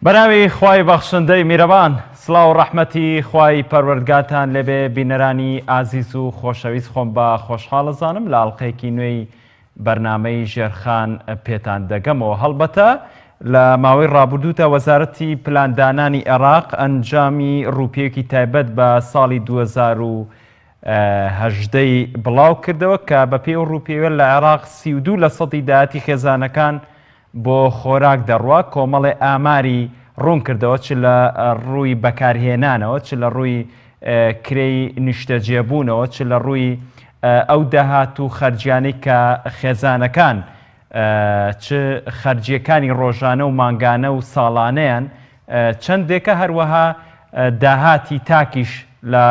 بەناوی خوای بەخشندەی میرەبان، سڵاو و ڕەحمەتی خوای پەروەردگاتان لەبێ بینەرانی ئازیز و خۆشەویست. خۆم بە خۆشحاڵەزانم لە ئاڵلقەیەکی نوێی بەرنامەی ژێرخان پێتان دەگەمەوە. هەڵبەتە لە ماوەی ڕابردووتە وەزارەتی پلاندانانی عێراق ئەنجامی ڕووپێکی تایبەت بە ساڵی 2018 بڵاو کردەوە کە بە پێی ڕووپێوە لە عێراق 32% داهاتی خێزانەکان بۆ خۆراک دەڕوا. کۆمەڵێ ئاماری ڕوون کردەوە، چ لە ڕووی بەکارهێنانەوە، چ لە ڕووی کرێی نیشتەجێبوونەوە، چ لە ڕووی ئەو داهات و خەرجیانەی کە خێزانەکان چ خەرجیەکانی ڕۆژانە و مانگانە و ساڵانەیان چەندێکە، هەروەها داهاتی تاکیش لە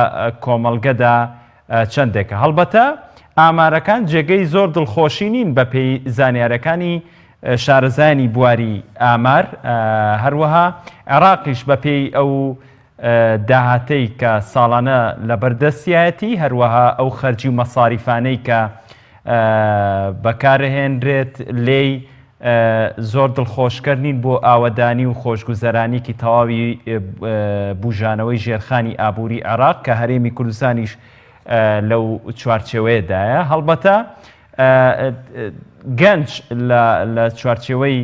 کۆمەڵگەدا چەندێکە. هەڵبەتە ئامارەکان جێگەی زۆر دڵخۆشی نین بە پێی زانیارەکانی شارەزانی بواری ئامار. هەروەها عێراقیش بە پێی ئەو داهاتەی کە ساڵانە لە بەردەستایەتی، هەروەها ئەو خەرجی و مەساریفانەی کە بەکارهێنرێت لێی زۆر دڵخۆشکەر نین بۆ ئاوەدانی و خۆشگوزەرانێکی تەواوی بوژانەوەی ژێرخانی ئابووری عێراق کە هەرێمی کوردستانیش لەو چوارچێوەیەدایە. هەڵبەتە گەنج لە چوارچێوەی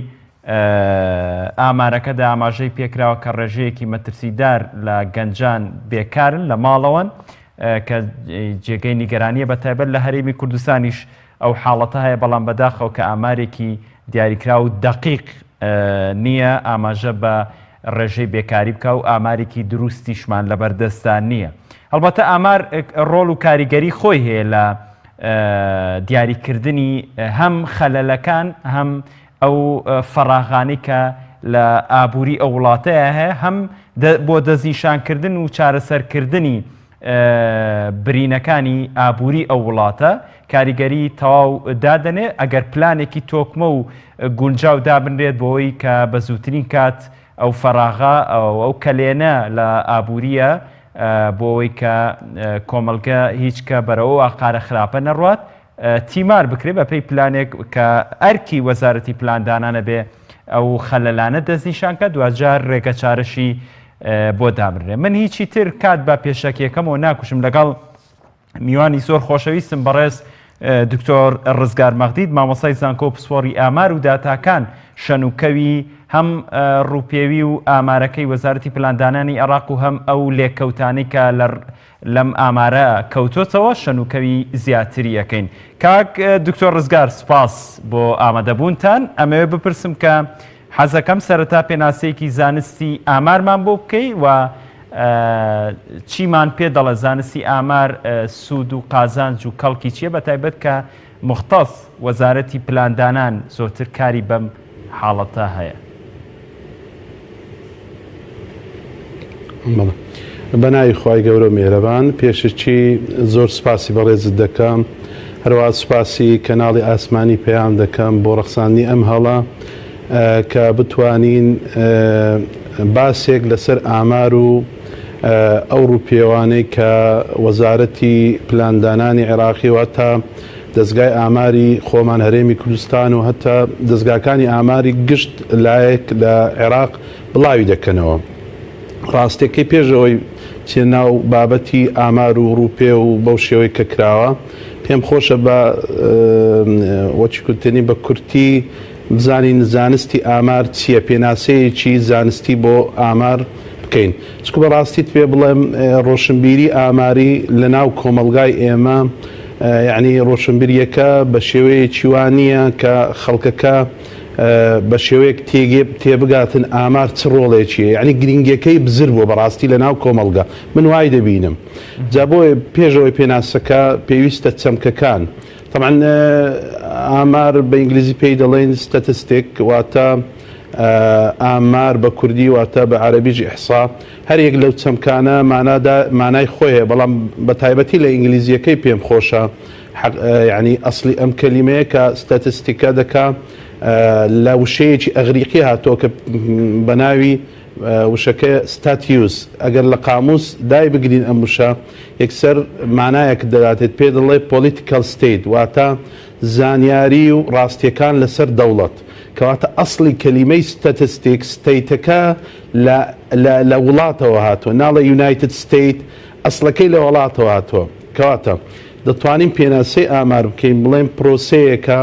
ئامارەکەدا ئاماژەی پێکراوە کە ڕێژەیەکی مەترسیدار لە گەنجان بێکارن لە ماڵەوەن، کە جێگەی نیگەرانیە بە تایبەت لە هەرێمی کوردستانیش ئەو حاڵەتە هەیە، بەڵام بەداخەوە کە ئامارێکی دیاریکرا و دەقیق نییە ئاماژە بە ڕێژەی بێکاری بکە و ئامارێکی دروستیشمان لە بەردەستان نییە. هەڵبەتە ئامار ڕۆڵ و کاریگەری خۆی هەیە لە دیاریکردنی هەم خەلەلەکان، هەم ئەو فەراغانی کە لە ئابووری ئەو وڵاتەیە هەیە، هەم بۆ دەستنیشانکردن و چارەسەرکردنی برینەکانی ئابووری ئەو وڵاتە کاریگەری تەواو دادەنێ. ئەگەر پلانێکی تۆکمە و گونجاو دابنرێت بۆەوەی کە بە زووترین کات ئەو فەراغا ئەو کەلێنە لە ئابووریە بۆەوەی کە کۆمەلگە هیچ کە بەرەوە ئاقارە خراپە نەڕوات تیمار بکرێت بە پێی پلانێک کە ئەرکی وەزارەتی پلاندانانە بێ ئەو خەلەلانە دەستنیشانکە، دوجار ڕێگە چارەشی بۆ دابنرێ. من هیچی تر کات بە پێشەکیەکەمەوە ناکوشم، لەگەڵ میوانی زۆر خۆشەویستم بەڕێز دکتۆر ڕزگار مەغدید، مامۆستای زانکۆ و پسپۆڕی ئامار و داتاکان شەنوکەوی هەم ڕووپێوی و ئامارەکەی وەزارەتی پلاندانانی عێراق و هەم ئەو لێککەوتانی کە لەم ئامارە کەوتۆتەوە شەنوکەوی زیاتری یەکەین. کاک دکتۆر ڕزگار، سپاس بۆ ئامادەبوونتان. ئەمەوێ بپرسم کە حەزەکەم سەرەتا پێناسەیەکی زانستی ئامارمان بۆ بکەی و چیمان پێ دەڵێ زانستی ئامار سوود و قازانج و کەڵکی چییە، بە تایبەت کە مختەس وەزارەتی پلاندانان زۆرتر کاری بەم حاڵەتە هەیە. بەناوی خوای گەورە میهرەبان، پێشەچی زۆر سپاسی بەڕێزت دەکەم، هەروەها سوپاسی کەناڵی ئاسمانی پێیان دەکەم بۆ ڕەخساندنی ئەم هەڵە کە بتوانین باسێک لەسەر ئامار و ئەو ڕووپێوانەی کە وەزارەتی پلاندانانی عێراقی و هەتا دەستگای ئاماری خۆمان هەرێمی کوردستان و هەتا دەستگاکانی ئاماری گشت لایەک لە عێراق بڵاوی دەکەنەوە. ڕاستێکی پێشەوەی چێ ناو بابەتی ئامار و ڕووپێ و بەو شێوەی کە کراوە، پێم خۆشە بە وەچی کوتنی بە کورتی بزانین زانستی ئامار چییە، پێناسەیەکی زانستی بۆ ئامار بکەین. چکو بەڕاستیت پێ بڵێم ڕۆشنبیری ئاماری لە ناو کۆمەلگای ئێمە، یعنی ڕۆشنبیریەکە بە شێوەیەکی وانە کە خەڵکەکە بە شێوەیەک تێبگاتن ئامار چ ڕۆڵێکیە، یعنی گرنگەکەی بزر بووە بەڕاستی لە ناو کۆمەلگا. من وای دەبینم جا بۆی پێشەوەی پێناسەکە پێویستە چەمکەکان. طبعا ئامار بە ئینگلیزی پێی دەڵێن ستاتستیک، واتە ئامار بە کوردی، واتە بە عەرەبیش ئیحسا. هەرێک لەو چەمکانە مانای خۆیە، بەڵام بە تایبەتی لە ئینگلیزیەکەی پێم خۆشە، یعنی ئەسلی ئەم کەلیمەیە کە ستاتستیکە دەکا لە وشەیەکی ئەغریقی هاتۆ کە بە ناوی وشەکە ستاتیوس. ئەگەر لە قاموس دای بگرین ئەم وشە یەکسەر مانایەک دەداتێت، پێ دەڵێ پۆلیتیکەل ستیت، واتە زانیاری و ڕاستیەکان لەسەر دەوڵەت، کەواتە ئەسڵی کەلیمەی ستاتستیک ستەیتەکە لە وڵاتەوە هاتووە، ناڵە یونایتد ستیت ئەسڵەکەی لە وڵاتەوە هاتووە. کەواتە دەتوانین پێناسەی ئامار بکەین بڵێن پرۆسەیەکە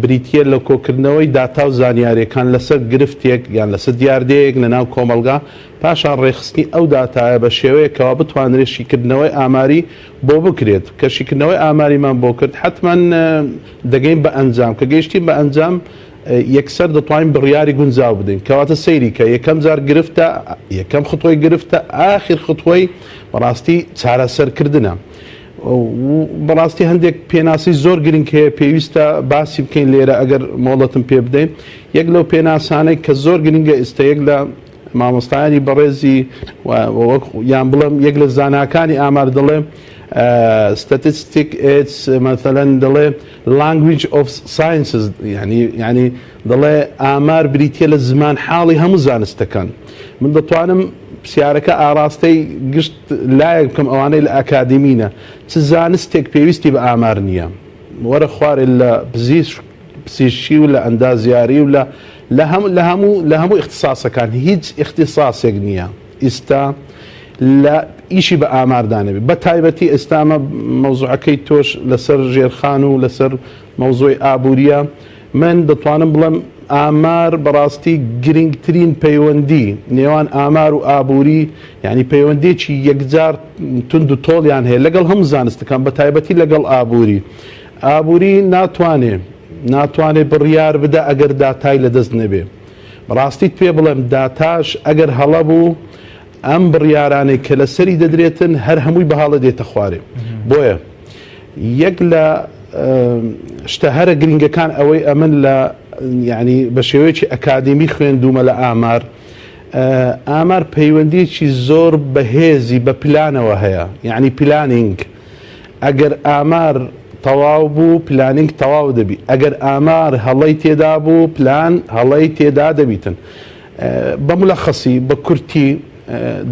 بریتە لە کۆکردنەوەی داتا و زانیاریەکان لەسەر گرفتێک یان لەسەر دیاردەیەک لە ناو کۆمەلگا، پاشان ڕێخستنی ئەو داتایە بە شێوەیەکەوە بتوانرێت شیکردنەوەی ئاماری بۆ بکرێت. کە شیکردنەوەی ئاماریمان بۆ کرد حتمما دەگەین بە ئەنجام، کە گەیشتین بە ئەنجام یەکسەر دەتوانین بڕیاری گونجاو بدەین، کەواتە سەیری کە یەکەم جار گرفتە، یەکەم خطوەی گرفتە، ئاخر خطوەی بەڕاستی چارەسەرکردنە. بەڕاستی هەندێک پێناسی زۆر گرنگ هەیە پێویستە باسی بکەین لێرە ئەگەر مۆڵەتم پێ بدەین. یەک لەو پێناسانەی کە زۆر گرنگە ئێستا یەک لە مامۆستایانی بەڕێزی یان بڵێم یەک لە زاناکانی ئامار دەڵێ statistic aids مثلا دەڵێ language of sciences، ینی دەڵێ ئامار بریتە لە زمان حاڵی هەموو زانستەکان. من دەتوانم پرسیارەکە ئاراستەی گشت لایەک بکەم ئەوانەی لە ئاکادیمینە چ زانستێک پێویستی بە ئامار نییە، وەرە خوارێ لە پزیشکی و لە ئەندازیاری و لە هەموو اختصاسەکان هیچ اختصاسێک نییە ئێستا لە ئیشی بە ئاماردانەبێت. بە تایبەتی ئێستامە مەوزوعەکەی تۆش لەسەر ژێرخان و لەسەر مەوزوعی ئابووریە، من دەتوانم بڵێم ئامار بەڕاستی گرنگترین پەیوەندی نێوان ئامار و ئابووری، یعنی پەیوەندێکی یەکجار تند و تۆڵیان هەیە لەگەڵ هەموو زانستەکان، بە تایبەتی لەگەڵ ئابووری. ئابووری ناتوانێت بڕیار بدە ئەگەر داتای لەدەست نەبێ. بەڕاستی پێ بڵێم داتاش ئەگەر هەڵە بوو ئەم بڕیارانەی کە لەسەری دەدرێتن هەر هەمووی بەهاڵە دێتە خوارێ. بۆیە یەک لە شتە هەرە گرنگەکان ئەوەی ئەمن لە یعنی بە شێوەیەکی ئەکادمی خوێندومە لە ئامار پەیوەندیەکی زۆر بەهێزی بە پلانەوە هەیە، یعنی پلانینگ. ئەگەر ئامار تەواو بوو پلانینگ تەواو دەبی، ئەگەر ئامار هەڵەی تێدا بوو پلان هەڵەی تێدا دەبیتن. بە مولەخەسی بە کورتی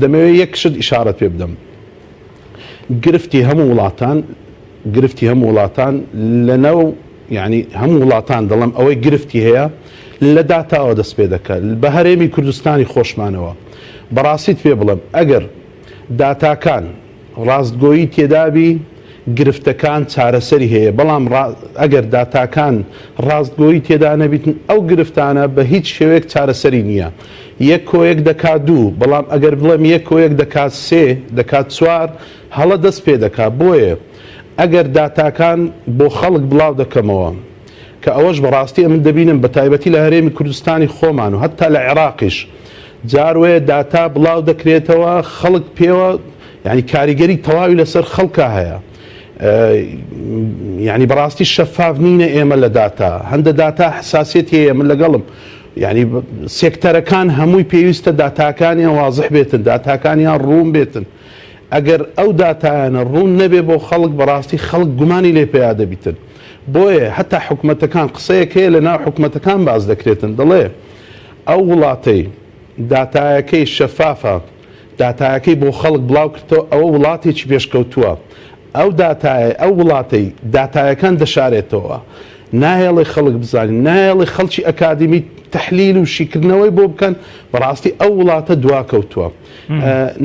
دەمەوێت یەک شت ئیشارەت پێ بدەم. گرفتی هەموو وڵاتان لەنەو یعنی هەموو وڵاتان دەڵم ئەوەی گرفتی هەیە لە داتاوە دەست پێ دەکات بە هەرێمی کوردستانی خۆشمانەوە. بەڕاستیت پێ بڵم ئەگەر داتاکان ڕاستگۆیی تێدابی گرفتەکان چارەسەری هەیە، بەڵام ئەگەر داتاکان ڕاستگۆیی تێدا نەبیتن ئەو گرفتانە بە هیچ شێوەیەک چارەسەری نییە. یەک کۆیەک دەکات دوو، بەڵام ئەگەر بڵێم یەک کۆیەک دەکات سێ دەکات چوار هەڵە دەست پێ دەکات. بۆیە ئەگەر داتاکان بۆ خەڵک بڵاو دەکەمەوە کە ئەوەش بەڕاستی من دەبینم بە تایبەتی لە هەرێمی کوردستانی خۆمان و هەتا لە عێراقیش جاروێ داتا بڵاو دەکرێتەوە خەڵک پێوە یعنی کاریگەری تەواوی لەسەر خەڵکە هەیە. یعنی بەڕاستی شەفاف نینە ئێمە لە داتا، هەندە داتا حساسیەتی هەیە من لەگەڵم، یعنی سێکتەرەکان هەمووی پێویستە داتاکانیان وازح بێتن، داتاکانیان ڕوون بێتن. ئەگەر ئەو داتایانە ڕوون نەبێ بۆ خەڵک بەڕاستی خەڵک گومانی لێ پێیا دەبیتن. بۆیە هەتا حکوومەتەکان قسەیەک هەیە لە ناو حکوومەتەکان باز دەکرێتن، دەڵێ ئەو وڵاتەی داتایەکەی شەفافە داتایەکەی بۆ خەڵک بڵاو کردەوە ئەوە وڵاتێکی پێشکەوتووە. ئەو وڵاتەی داتایەکان دەشارێتەوە، نایەڵێ خەڵک بزانین، نایەڵێ خەڵکی ئەکادمی تحلیل و شیکردنەوەی بۆ بکەن، بەڕاستی ئەو وڵاتە دواکەوتووە.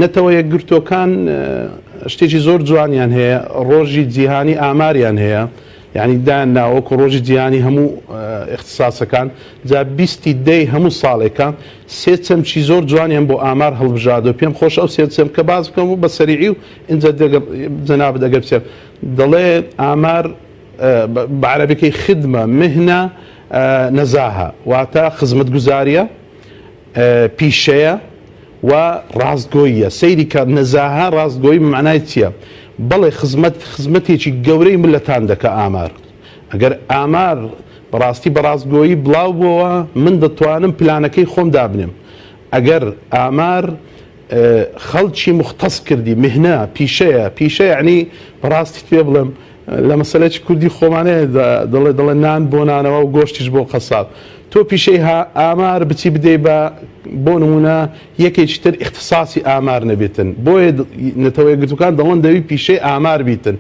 نەتەوە یەکگرتوەکان شتێکی زۆر جوانیان هەیە، ڕۆژی جیهانی ئاماریان هەیە، یعنی دایان ناوەکو ڕۆژی جیهانی هەموو اختصاسەکان جا 20 دەی هەموو ساڵێکە سێ چەمچی زۆر جوانیان بۆ ئامار هەڵبژاردەوە. پێم خۆش ئەو سێ چەم کە باز بکەم و بە سەریعی و اینجا جەنابەت ئەگەر بچێت دەڵێ ئامار بە عەرەبیکەی خدمە مهنە نەزاهە، واتە خزمەتگوزاریە، پیشەیە و ڕاستگۆییە. سەیری کە نەزاهە ڕاستگۆیی بمعنای چییە؟ بەڵێ خزمەتێکی گەورەی ملەتان دەکە ئامار. ئەگەر ئامار بەڕاستی بەڕاستگۆیی بڵاو بووەوە من دەتوانم پلانەکەی خۆم دابنێم. ئەگەر ئامار خەڵکی مختص کردی مهنە پیشەیە یعنی بەڕاستی پێ بڵێم لە مەسەلەی کوردی خۆمانەیە دەڵێ نان بۆ نانەوە و گۆشتیش بۆ قەساب. تۆ پیشەی ئامار بچی بدەی بۆ نمونە یەکێکی تر اختصاسی ئامار نەبێتن. بۆیە نەتەوە یەکگرتوەکان دەڵێن دەوی پیشەی ئامار بیتن.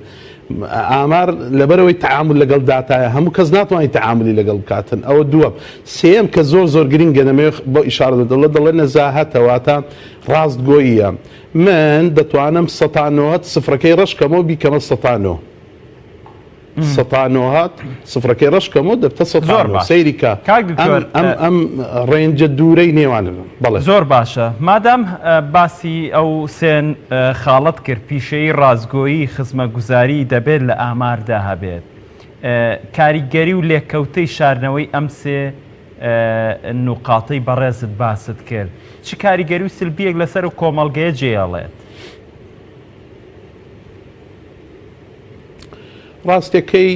ئامار لەبەرەوەی تعامل لەگەڵ داتایە هەموو کەس ناتوانانی تعاملی لەگەڵ بکاتن ئەوە دووەم سێم کە زۆر گرنگە نەمەوێت بۆ ئیشارە دەڵێ نەزاهەتەواتە ڕاستگۆییە من دەتوانم ١٠٩ سفرەکەی ڕەشکەمەوە بیکەمە ١٠٩ سەتانۆهات سفرەکەی ڕەشکەمەوە دەبتە ١٠٠ سەیریکە ئەم ڕێنجە دوورەی نێوانە بەڵێ زۆر باشە مادام باسی ئەو سێن خاڵەت کرد پیشەی ڕازگۆیی خزمەتگوزاری دەبێت لە ئاماردا هەبێت کاریگەری و لێککەوتەی شاردنەوەی ئەم سێ نوقاتەی بەڕێزت باست کرد چ کاریگەری و سلبیەک لەسەر و کۆمەڵگەیە جێهێڵێت ڕاستەکەی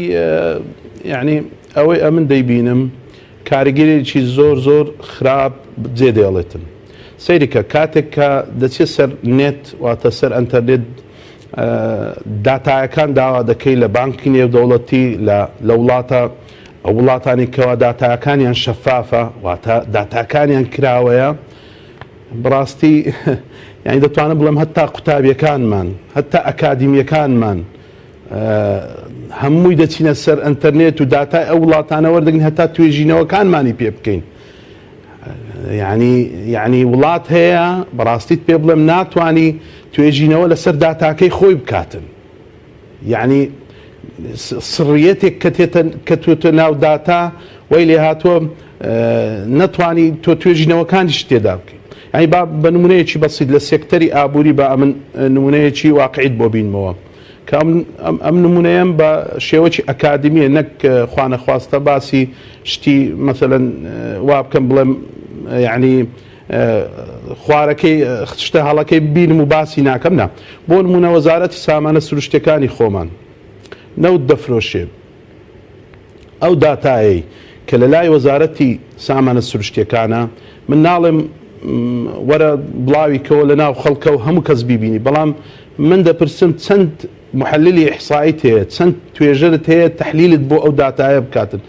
یعنی ئەوەی ئەمن دەیبینم کاریگەریێکی زۆر خراپ جێدێڵێتن سەیریکە کاتێک کە دەچێت سەر نێت واتە سەر ئەنتەرنێت داتایەکان داوا دەکەی لە بانکی نێودەوڵەتی لە وڵاتە ئەو وڵاتانی کەوا داتایەکانیان شەفافە واتە داتاکانیان کراوەیە بڕاستی یعنی دەتوانم بڵێم هەتا قوتابیەکانمان هەتا ئەکادیمیەکانمان هەمووی دەچینە سەر ئەنتەرنێت و داتای ئەو وڵاتانە وەردەگرین هەتا توێژینەوەکانمانی پێ بکەین یعنی وڵات هەیە بەڕاستیت پێ بڵێم ناتوانی توێژینەوە لەسەر داتاکەی خۆی بکاتن یعنی سڕیەتێک کە توتە ناو داتا وەی لێ هاتووە نەتوانی تۆ توێژینەوەکانی شتێدا بکەین یعنی با بە نمونەیەکی بەسیط لە سێکتەری ئابووری بە ئەمن نمونەیەکی واقعیت بۆ بینمەوە کە ئەم نمونەیەم بە شێوەی ئەکادمیە نەک خوانەخواستە باسی شتی مەسەلەن وا بکەم بڵێم یعنی خوارەکەی شتە هەڵەکەی بینم و باسی ناکەم نا بۆ نمونە وەزارەتی سامانە سروشتەکانی خۆمان نەوت دەفرۆشێ ئەو داتایی کە لە لای وەزارەتی سامانە سروشتەکانە من ناڵێم وەرە بڵاوی کەوە لە ناو خەڵکە و هەموو کەس بیبینی بەڵام من دەپرسم چەند محللی ئیحساییت هەیە چەند توێژەرت هەیە تەحلیلت بۆ ئەو داتایە بکاتن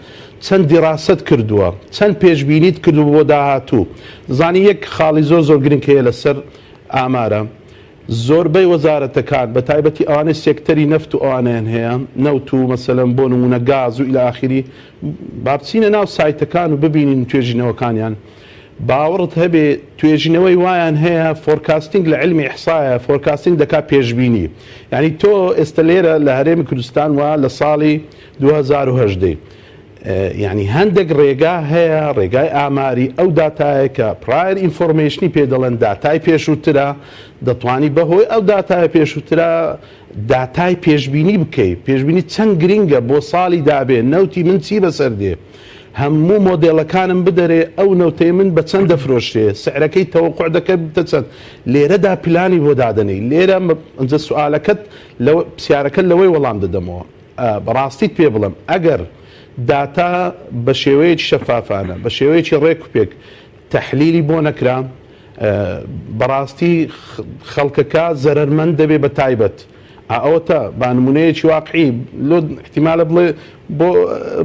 چەند دیڕاست کردووە چەند پێشبینیت کردو بۆ داهاتوو زانی یەک خاڵی زۆر گرنگ هەیە لەسەر ئامارە زۆربەی وەزارەتەکان بە تایبەتی ئەوانەی سێکتەری نەفت و ئەوانیان هەیە نەوت و مەسەلەن بۆ نمونە گاز و ئیلە ئاخری با بچینە ناو سایتەکان و ببینین توێژینەوەکانیان باوەڕت هەبێ توێژینەوەی وایان هەیە فۆرکاستینگ لە علمی ئیحسایە فۆرکاستینگ دەکا پێشبینی یعنی تۆ ئێستا لێرە لە هەرێمی کوردستان وە لە ساڵی 2010 یعنی هەندێک ڕێگا هەیە ڕێگای ئاماری ئەو داتایە کە پرایر ئینفۆرمێشنی پێ دەڵێن داتای پێشووترە دەتوانی بەهۆی ئەو داتایە پێشووترە داتای پێشبینی بکەیت پێشبینی چەند گرنگە بۆ ساڵی دابێ نەوتی من چی بەسەر دێ هەموو مۆدێڵەکانم بدەرێ ئەو نەوتەی من بە چەند دەفرۆشتێ سعرەکەی تەوەقوع دەکەت بتە چەند لێرەدا پلانی بۆ دادنەی لێرە ئەنجە سوالەکەت پرسیارەکەت لەوەی وەڵام دەدەمەوە بەڕاستیت پێ بڵم ئەگەر داتا بە شێوەیەکی شەفافانە بە شێوەیەکی ڕێک و پێک تەحلیلی بۆ نەکرا بەڕاستی خەڵکەکە زەرەرمەند دەبێ بە تایبەت ئەوەتە با نمونەیەکی واقعی لۆ احتیمالە بڵێ بۆ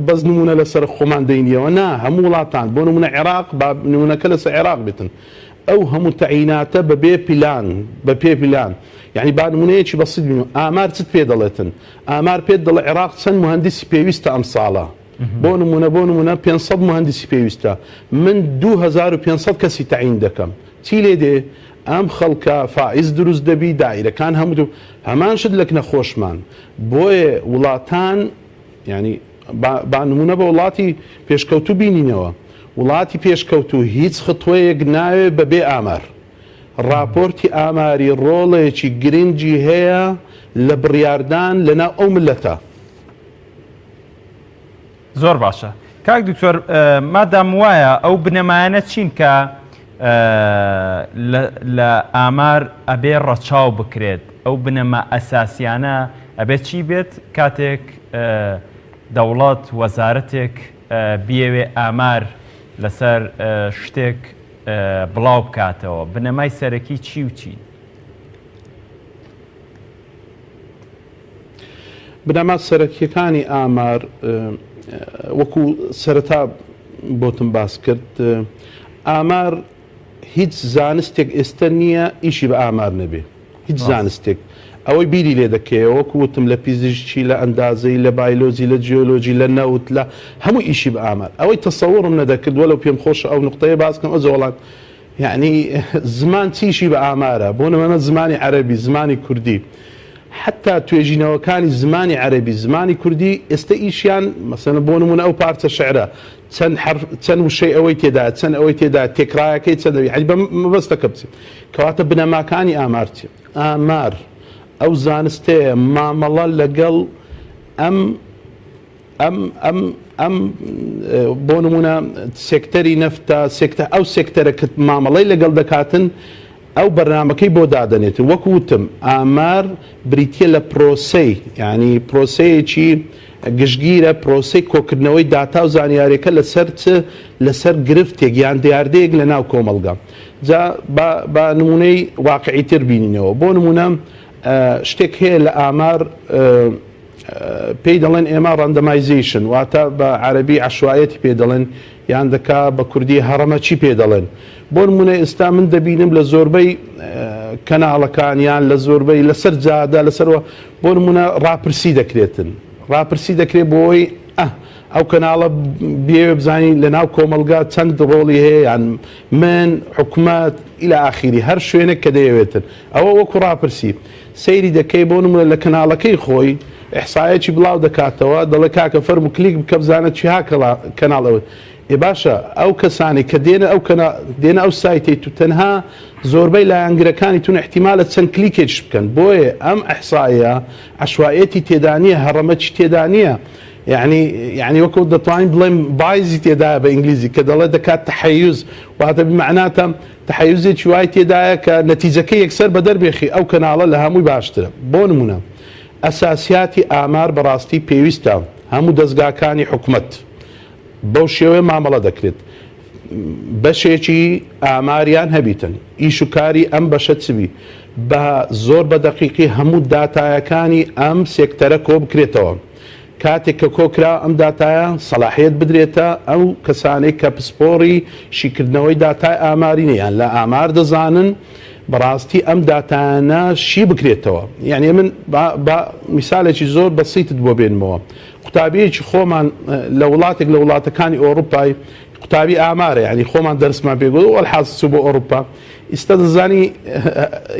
بەس نمونە لەسەر خۆمان دەینیەوە نا هەموو وڵاتان بۆ نمونە عێراق با نمونەکە لەسەر عێراق بێتن ئەو هەموو تەعیناتە بەبێ پیلان بە پێ پیلان یعنی با نمونەیەکی بەسیط بینەوە ئامار چت پێ دەڵێتن ئامار پێت دەڵێ عێراق چەند مهندسی پێویستە ئەم ساڵە بۆ نمونە 500 مهندسی پێویستە من 2500 کەسی تەعین دەکەم چی لێ دێ ئەم خەڵکە فائز دروست دەبی دایرەکان هەموو هەمان شت لەک نەخۆشمان بۆیە وڵاتان ینی با نمونە بە وڵاتی پێشکەوتوو بینینەوە وڵاتی پێشکەوتوو هیچ خطوەیەک ناوێ بەبێ ئامار راپۆرتی ئاماری ڕۆڵێکی گرنگی هەیە لە بڕیاردان لەناو ئەو ملەتە زۆر باشە کاک دکتۆر مادام وایە ئەو بنەمایانە چین کە لە ئامار ئەبێ ڕەچاو بکرێت ئەو بنەما ئەساسیانە ئەبێت چی بێت کاتێک دەوڵەت وەزارەتێک بیەوێ ئامار لەسەر شتێک بڵاو بکاتەوە بنەمای سەرەکی چی و چی بنەما سەرەکیەکانی ئامار وەکو سەرەتا بۆتم باس کرد ئامار هیچ زانستێک ئێستا نییە ئیشی بە ئامار نەبێ هیچ زانستێک ئەوەی بیری لێ دەکەوە وەکوتم لە پیزیشکی لە ئەندازەی لە بایلۆزی لە جیۆلۆژی لە نەوت لە هەموو ئیشی بە ئامار ئەوەی تەسەوڕم نەدەکردووە لەو پێم خۆش ئەو نقطەیە باسکەم ئە زۆڵات یعنی زمان چیشی بە ئامارە بۆ نمونە زمانی عەرەبی زمانی کوردی حتا توێژینەوەکانی زمانی عەرەبی زمانی کوردی ئێستا ئیشیان مەسەلەن بۆ نمونە ئەو پارچە شعرە چەند وشەی ئەوەی تێدا چەند ئەوەی تێدا تێکرایەکەی چەندەوی حەج بە مەبەستەکە بچێت کەواتە بنەماکانی ئامار چێ ئامار ئەو زانستەیە مامەڵە لەگەڵ ئەم بۆ نمونە سێکتەری نەفتە ئەو سێکتەرە کە مامەڵەی لەگەڵ دەکاتن ئەو بەرنامەکەی بۆ دادەنێت وەکوتم ئامار بریتە لە پرۆسەی ینی پرۆسەیەکی گشتگیرە پرۆسەی کۆکردنەوەی داتا و زانیاریەکە لەسەر گرفتێک یان دیاردەیەک لە ناو کۆمەلگا جا بە نمونەی واقعیتر بینینەوە بۆ نمونە شتێک هەیە لە ئامار پێی دەڵێن ئێمە ڕەندەمایزیشن واتە بە عەرەبی عەشوایەتی پێ دەڵێن یان دەکا بە کوردی هەڕەمەچی پێ دەڵێن بۆ نمونە ئێستا من دەبینم لە زۆربەی کەناڵەکانیان لە زۆربەی لەسەر جادا لەسەرەوە بۆ نمونە ڕاپرسی دەکرێتن ڕاپرسی دەکرێت بۆی ئەو کەناڵە بێوێ بزانی لە ناو کۆمەلگا چەند ڕۆڵی هەیە یان من حکومەت ئیلە ئاخیری هەر شوێنێک کە دەیەوێتن ئەوە وەکو ڕاپرسی سەیری دەکەی بۆ نمونە لە کەناڵەکەی خۆی ئیحسایەکی بڵاو دەکاتەوە دەڵێ کاکە فەرم و کلیک بکە بزانە چی ها کەناڵەوە باشە ئەو کەسانی کە دێنە ئەو سایتی تو تەنها زۆربەی لایەنگرەکانی تون احتیمالە چەند کلیکێک بکەن بۆیە ئەم ئەحسایە عەشوایەتی تێدا نیە هەڕەمەچی تێدا نیە یعنی وەکو دەتوانین بڵێم بایزی تێدایە بە ئینگلیزی کە دەڵێ دەکات تەحەیوز واتە بمەعناتە تەحەیوزێکی وای تێدایە کە نەتیجەکەی یەکسەر بە دەربێخی ئەو کەناڵە لە هەمووی باشترە بۆ نمونە ئەساسیاتی ئامار بەڕاستی پێویستە هەموو دەستگاکانی حکومەت بەو شێوەیە مامەڵە دەکرێت بەشێکی ئاماریان هەبیتن ئیش و کاری ئەم بەشە چبی بە زۆر بە دەقیقی هەموو داتایەکانی ئەم سێکتەرە کۆ بکرێتەوە کاتێک کە کۆکرا ئەم داتایە سەلاحیەت بدرێتە ئەو کەسانێک کە پسپۆڕی شیکردنەوەی داتای ئامارینەیان لە ئامار دەزانن بەڕاستی ئەم داتانە شی بکرێتەوە یعنی من میسالێکی زۆر بەسیتت بۆ بێنمەوە قوتابیەکی خۆمان لە وڵاتێک لە وڵاتەکانی ئۆروپای قوتابی ئامارە ینی خۆمان دەرسمان پێگوت وەڵحاس بۆ ئۆروپا ئێستا دەزانی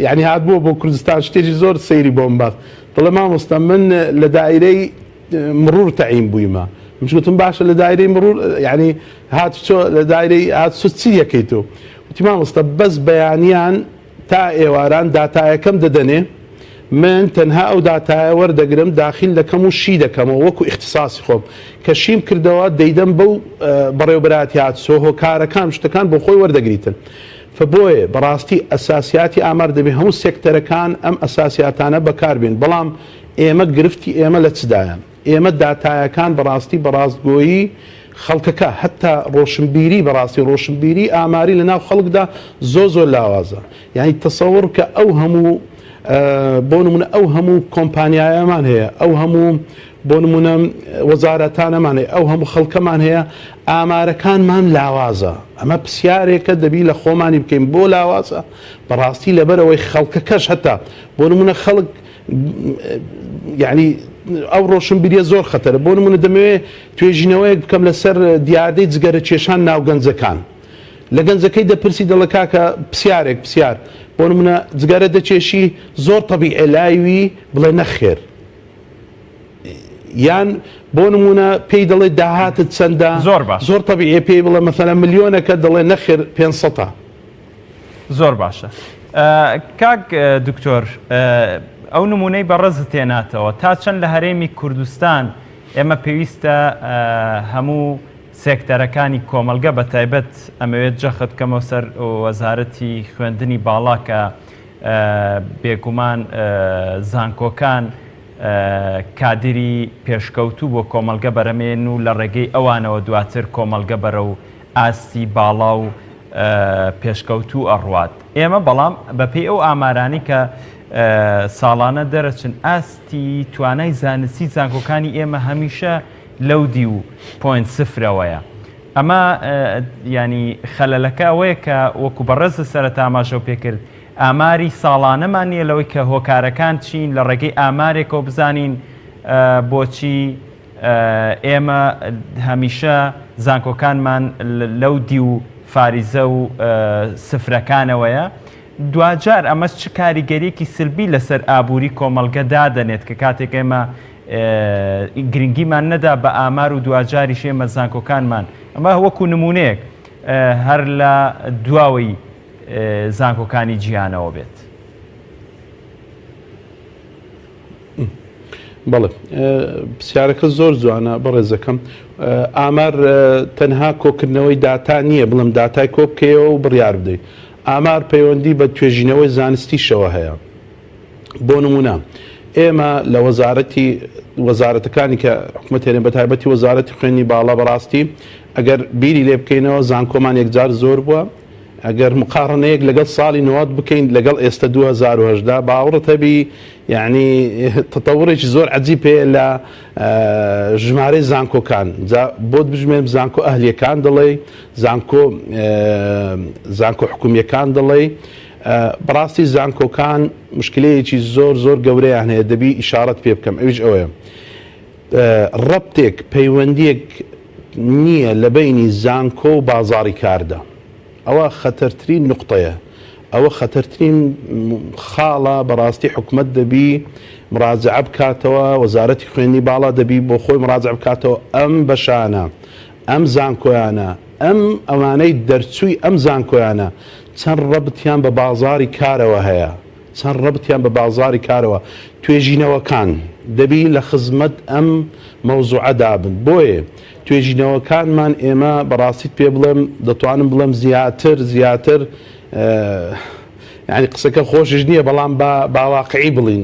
یعنی هاتبووە بۆ کوردستان شتێکی زۆر سەیری بۆم باس دەڵێ مامۆستا من لە دایرەی مرور تەعین بوویمە مشگوتم باشە لە دایرەی مرور ینی لە دایرەی هاتچۆ چی یەکەیتۆ وتی مامۆستا بەس بەیانیان تا ئێواران داتایەکەم دەدەنێ من تەنها ئەو داتایە وەردەگرم داخل دەکەم و شی دەکەمەوە وەکو اختصاصی خۆم کە شیم کردەوە دەیدەم بەو بەڕێوەبەراتی هاتچۆ هۆکارەکان شتەکان بۆ خۆی وەردەگریتن فبۆیە بەڕاستی ئەساسیاتی ئامار دەبێت هەموو سێکتەرەکان ئەم ئەساسیاتانە بەکاربێن بەڵام ئێمە گرفتی ئێمە لە چدایە ئێمە داتایەکان بەڕاستی بەڕاستگۆیی خەڵکەکە حتا ڕۆشنبیری بەڕاستی ڕۆشنبیری ئاماری لە ناو خەڵکدا زۆر لاوازە یعنی تەسەوڕ کە ئەو هەموو بۆ نمونە ئەو هەموو کۆمپانیایەمان هەیە ئەو هەموو بۆ نمونە وەزارەتانەمان هەیە ئەو هەموو خەڵکەمان هەیە ئامارەکانمان لاوازە ئەمە پرسیارێکە دەبی لە خۆمانی بکەین بۆ لاوازە بەڕاستی لەبەرەوەی خەڵکەکەش هەتا بۆ نمونە خەڵک یعنی ئەو ڕۆشنبیریە زۆر خەتەرە بۆ نمونە دەمەوێت توێژینەوەیەک بکەم لەسەر دیاردەی جگەرە کێشان ناو گەنجەکان لە گەنجەکەی دەپرسی دەڵە کاکە پرسیار بۆ نمونە جگەرە دەچێشی زۆر تەبیعی لایوی بڵێ نەخێر یان بۆ نمونە پێی دەڵێ داهاتت چەندە زۆر تەبیعی پێی بڵێ مەسەلەن ملیۆنەکە دەڵێ نەخێر 500 زۆر باشە کاک دکتۆر ئەو نمونەی بەڕێزت تێناتەوە تا چەند لە هەرێمی کوردستان ئێمە پێویستە هەموو سێکتەرەکانی کۆمەلگە بە تایبەت ئەمەوێت جەخت کەمەوە سەر وەزارەتی خوێندنی باڵا کە بێگومان زانکۆکان کادری پێشکەوتوو بۆ کۆمەلگە بەرەمێن و لە ڕێگەی ئەوانەوە دواتر کۆمەلگە بەرە و ئاستی باڵا و پێشکەوتوو ئەڕوات ئێمە بەڵام بەپێی ئەو ئامارانی کە ساڵانە دەرەچن ئاستی توانای زانستی زانکۆکانی ئێمە هەمیشە لەو دی و پۆینت سفرەوەیە ئەمە ینی خەلەلەکە ئەوەیە کە وەکو بەڕێز سەرەتا ئاماژە پێکرد ئاماری ساڵانەمان نییە لەوەی کە هۆکارەکان چین لە ڕێگەی ئامارێکەوە بزانین بۆچی ئێمە هەمیشە زانکۆکانمان لەو دی و فاریزە و سفرەکانەوەیە دوجار ئەمە چ کاریگەریەکی سلبی لەسەر ئابووری کۆمەڵگە دادەنێت کە کاتێک ئێمە گرنگیمان نەدا بە ئامار و دوجاریش ئێمە زانکۆکانمان ئەمە وەکو نمونەیەک هەر لە دواوەی زانکۆکانی جیهانەوە بێت. بەڵێ پرسیارەکە زۆر جوانە بەڕێزەکەم ئامار تەنها کۆکردنەوەی داتا نییە بڵم داتای کۆ بکەیەوە و بڕیار بدەیت ئامار پەیوەندی بە توێژینەوەی زانستیشەوە هەیە بۆ نمونە ئێمە لە وەزارەتەکانی کە حکوومەتێنێ بە تایبەتی وەزارەتی خوێنی باڵا بەڕاستی ئەگەر بیری لێ بکەینەوە زانکۆمان یەکجار زۆر بووە ئەگەر مقارنەیەک لەگەڵ ساڵی 90 بکەین لەگەڵ ئێستا 2010 باوەڕت هەبی یعنی تەتەوڕێکی زۆر عەجیب هەیە لە ژمارەی زانکۆکان بۆت بژمێن زانکۆ ئەهلیەکان دەڵێ زانکۆ حکومیەکان دەڵێ بەڕاستی زانکۆکان مشکلەیەکی زۆر زۆر گەورەیان هەیە دەبی ئیشارەت پێ بکەم ئەویش ئەوەیە ڕەبتێک پەیوەندیەک نییە لە بینی زانکۆ و بازاڕی کاردا ئەوە خەتەرترین نقطەیە ئەوە خەتەرترین خاڵە بەڕاستی حکوومەت دەبی مراجعە بکاتەوە وەزارەتی خوێنی باڵا دەبی بۆ خۆی مراجعە بکاتەوە ئەم بەشانە ئەم زانکۆیانە ئەم ئەوانەی دەرچووی ئەم زانکۆیانە چەند ڕەبتیان بە بازاڕی کارەوە هەیە چەند ڕەبتیان بە بازاڕی کارەوە توێژینەوەکان دەبی لە خزمەت ئەم مەوزوعە دابن بۆیە توێژینەوەکانمان ئێمە بەڕاستیت پێ بڵێم دەتوانم بڵێم زیاتر ینی قسەکە خۆشش نییە بەڵام باواقعی بڵین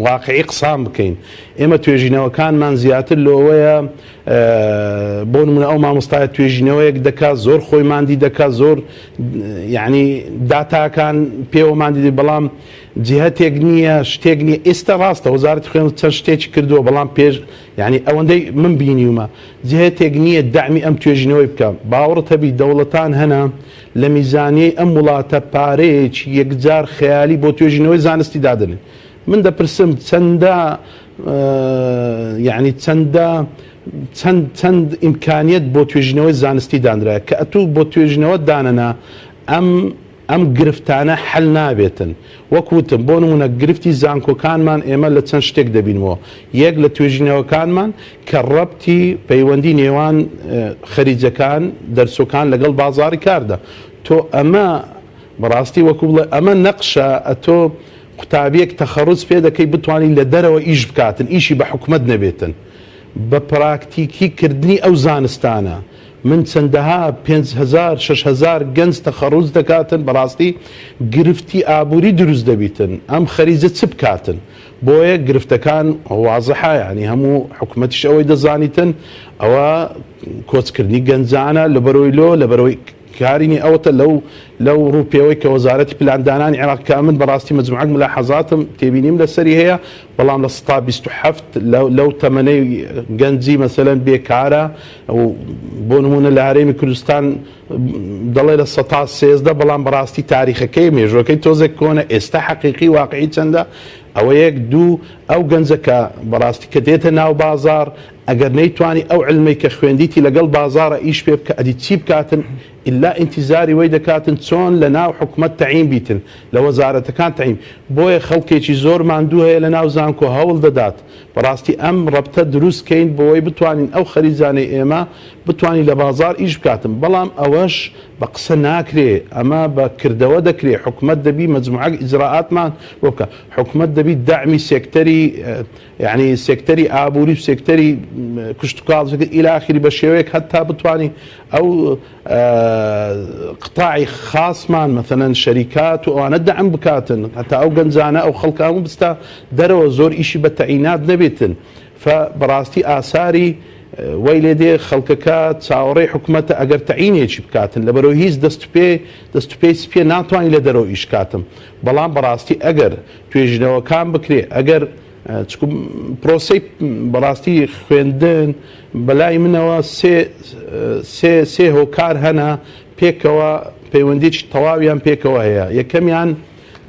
واقعی قسان بکەین ئێمە توێژینەوەکانمان زیاتر لەوەیە بۆ نمونە ئەو مامۆستایە توێژینەوەیەک دەکات زۆر خۆی ماندی دەکات زۆر یعنی داتاکان پێوەماندی بەڵام جهتێک نییە شتێک نییە ئێستا ڕاستە وەزارەتی خوێن چەند شتێکی کردووە بەڵام پێش یعنی ئەوەندەی من بینیومە جهتێک نییە دامی ئەم توێژینەوەی بکەم باوەڕت هەبی دەوڵەتان هەنا لە میزانیەی ئەم وڵاتە پارەیەکی یەکجار خەیالی بۆ توێژینەوەی زانستی دادنێن من دەپرسم چەندە یعنی چەند ئیمکانیت بۆ توێژینەوەی زانستی دانرایە کە ئەتوو بۆ توێژینەوە دانەنا ئەم گرفتانە حل نابێتن وەکوتم بۆ نمونە گرفتی زانکۆکانمان ئێمە لە چەند شتێک دەبینەوە یەک لە توێژینەوەکانمان کە ڕەبتی پەیوەندی نێوان خەریجەکان دەرسۆکان لەگەڵ بازاڕی کاردا تۆ ئەمە بەڕاستی وەکو بڵێ ئەمە نەقشە ئەتۆ قوتابیەک تەخەڕوج پێ دەکەی بتوانین لە دەرەوە ئیش بکاتن ئیشی بە حکوومەت نەبێتن بە پراکتیکی کردنی ئەو زانستانە من چەندەها 5,000 6,000 گەنج تەخەڕوج دەکاتن بەڕاستی گرفتی ئابووری دروست دەبیتن ئەم خەریجە چ بکاتن بۆیە گرفتەکان وازەحە ینی هەموو حکوومەتیش ئەوەی دەزانیتن ئەوە کۆچکردنی گەنجانە لە بەرۆی لۆ لە بەرەوەی کارینی ئەوەتە لەو ڕووپێوەی کە وەزارەتی پلاندانانی عێراق من بەڕاستی مەجموعەک ملاحەزاتم تێبینیم لەسەری هەیە بەڵام لە 127 لەو تەمەنەی گەنجی مەسەلەن بێکارە بۆ نمونە لە هەرێمی کوردستان دەڵێ لە 113 بەڵام بەڕاستی تاریخەکەی مێژوەکەی تۆزێک کۆنە ئێستا حەقیقی واقعی چەندە ئەوە یەک دوو ئەو گەنجەکە بەڕاستی کە دێتە ناو بازار ئەگەر نەیتوانی ئەو علمەی کە خوێندیتی لەگەڵ بازارە ئیش پێ بکە ئەدی چی بکاتن ئللا ئینتیزاری وەی دەکاتن چۆن لە ناو حکوومەت تەعین بیتن لە وەزارەتەکان تەعین بۆیە خەڵکێکی زۆر ماندوو هەیە لە ناو زانکۆ هەوڵ دەدات بەڕاستی ئەم ڕەبتە دروستکەین بۆەوەی بتوانین ئەو خەریزانەی ئێمە بتوانین لە بازار ئیش بکاتن بەڵام ئەوەش بە قسە ناکرێ ئەمە بە کردەوە دەکرێ حکوومەت دەبی مەجموعەک ئیجراعاتمان بۆ بکە حکوومەت دەبی داعمی سێکتەری یعنی سێکتەری ئابووری و سێکتەری کشتتوکاڵ ئیلا ئاخری بە شێوەیەک هەتا بتوانین ئەو قطاعی خاصمان مثلەن شەریکات و ئەوانە دەعم بکاتن هەتا ئەو گەنجانە ئەو خەڵکان بستا دەرەوە زۆر ئیشی بە تەعینات نەبێتن بەڕاستی ئاساری وەی لێ دێ خەڵکەکە چاوەڕێی حکوومەتە ئەگەر تەعینێکی بکاتن لەبەرەوە هیچ دەست پێی سپێ ناتوانین لە دەرەوە ئیش کاتم بەڵام بەڕاستی ئەگەر توێژینەوەکان بکرێ ئەگەر چکو پرۆسەی بەڕاستی خوێندن بەلای منەوە سێ هۆکار هەنا پێکەوە پەیوەندیی تەواویان پێکەوە هەیە. یەکەمیان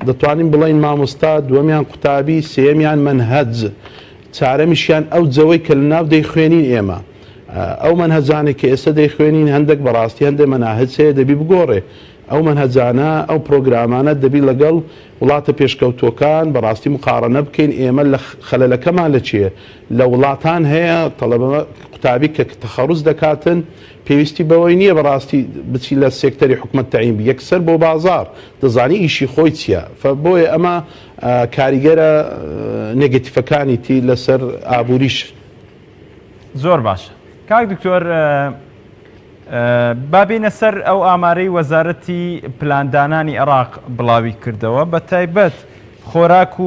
دەتوانین بڵین مامۆستا، دووەمیان قوتابی، سێمیان منهەج، چارەمیشیان ئەو جەوەی کە لەناو دەیخوێنین ئێمە. ئەو منهەجانێک کە ئێستا دەیخوێنین هەندێک بەڕاستی هەندێک مەناهج هەیە دەبی بگۆڕێ. ئەو منهەجانە ئەو پرۆگرامانە دەبی لەگەڵ وڵاتە پێشکەوتۆکان بەڕاستی مقارنە بکەین ئێمە لە خەلەلەکەمان لە چییە. لە وڵاتان هەیە تەڵەبە قوتابی کە تەخەڕوز دەکاتن پێویستی بەوەی نییە بەڕاستی بچی لە سێکتەری حکومەت تەعیین یەکسەر بۆ بازار دەزانی ئیشی خۆی چییە. بۆیە ئەمە کاریگەرە نێگەتیفەکانیتی لەسەر ئابووریش. زۆر باشە کاک دکتۆر، بابینە سەر ئەو ئامارەی وەزارەتی پلاندانانی عێراق بڵاوی کردەوە، بە تایبەت خۆراک و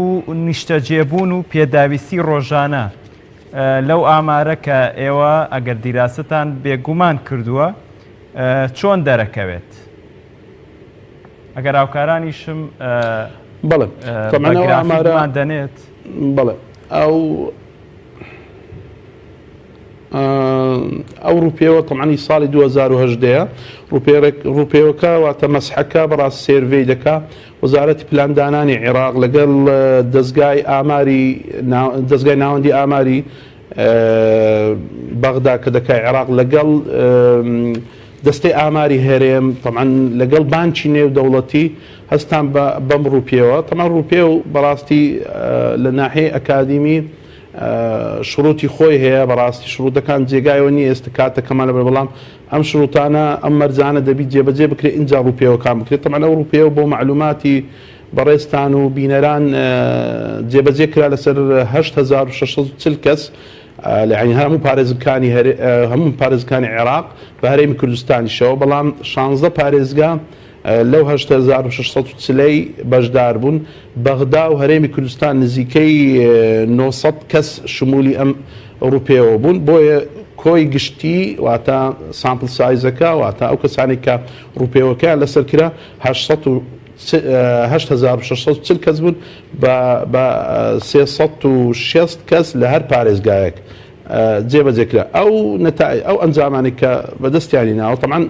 نیشتەجێبوون و پێداویستی ڕۆژانە لەو ئامارە کە ئێوە ئەگەر دیراستان بێگومان کردووە چۆن دەرەکەوێت؟ ئەگەر هاوکارانیشم بەڵێ ئامارەمان دەنێت. بەڵێ ئەو ڕوپێوە تەمانی ساڵی 2010 ڕوپێوەکە واتە مەسحەکە بەڕاست سێرڤەی دەکا وەزارەتی پلاندانانی عێراق لەگەڵ دەستگای ناوەندی ئاماری بەغدا کە دەکای عێراق لەگەڵ دەستەی ئاماری هەرێم تەمان لەگەڵ بانکی نێودەوڵەتی هەستان بەم ڕوپێوە. تەمان ڕوپێ و بەڕاستی لە ناحەیە ئەکادیمی شروطی خۆی هەیە، بەڕاستی شروطەکان جێگایەوە نیە ئێستا کاتەکەمان لەبەر، بەڵام ئەم شروطانە ئەم مەرجانە دەبی جێبەجێ بکرێت اینجا ڕوپێوەکان بکرێت. تەمان ئەو ڕوپێوە بۆ معلوماتی بەڕێستان و بینەران جێبەجێ کرا لەسەر 8640 کەس لەعنی هەموو پارێزگانی عێراق بە هەرێمی کوردستانیشەوە، بەڵام 16 پارێزگا لەو 8640 بەشدار بوون. بەغدا و هەرێمی کوردستان نزیکەی 900 کەس شمولی ئەم ڕوپێوە بوون. بۆیە کۆی گشتی واتە سامپل سایزەکە واتە ئەو کەسانی کە ڕوپێوەکەیان لەسەر کرا 8640 کەس بوون بە 360 کەس لە هەر پارێزگایەک جێبەجێکرا. ئەو ئەنجامانی کە بەدەستیانی ناوە تەمان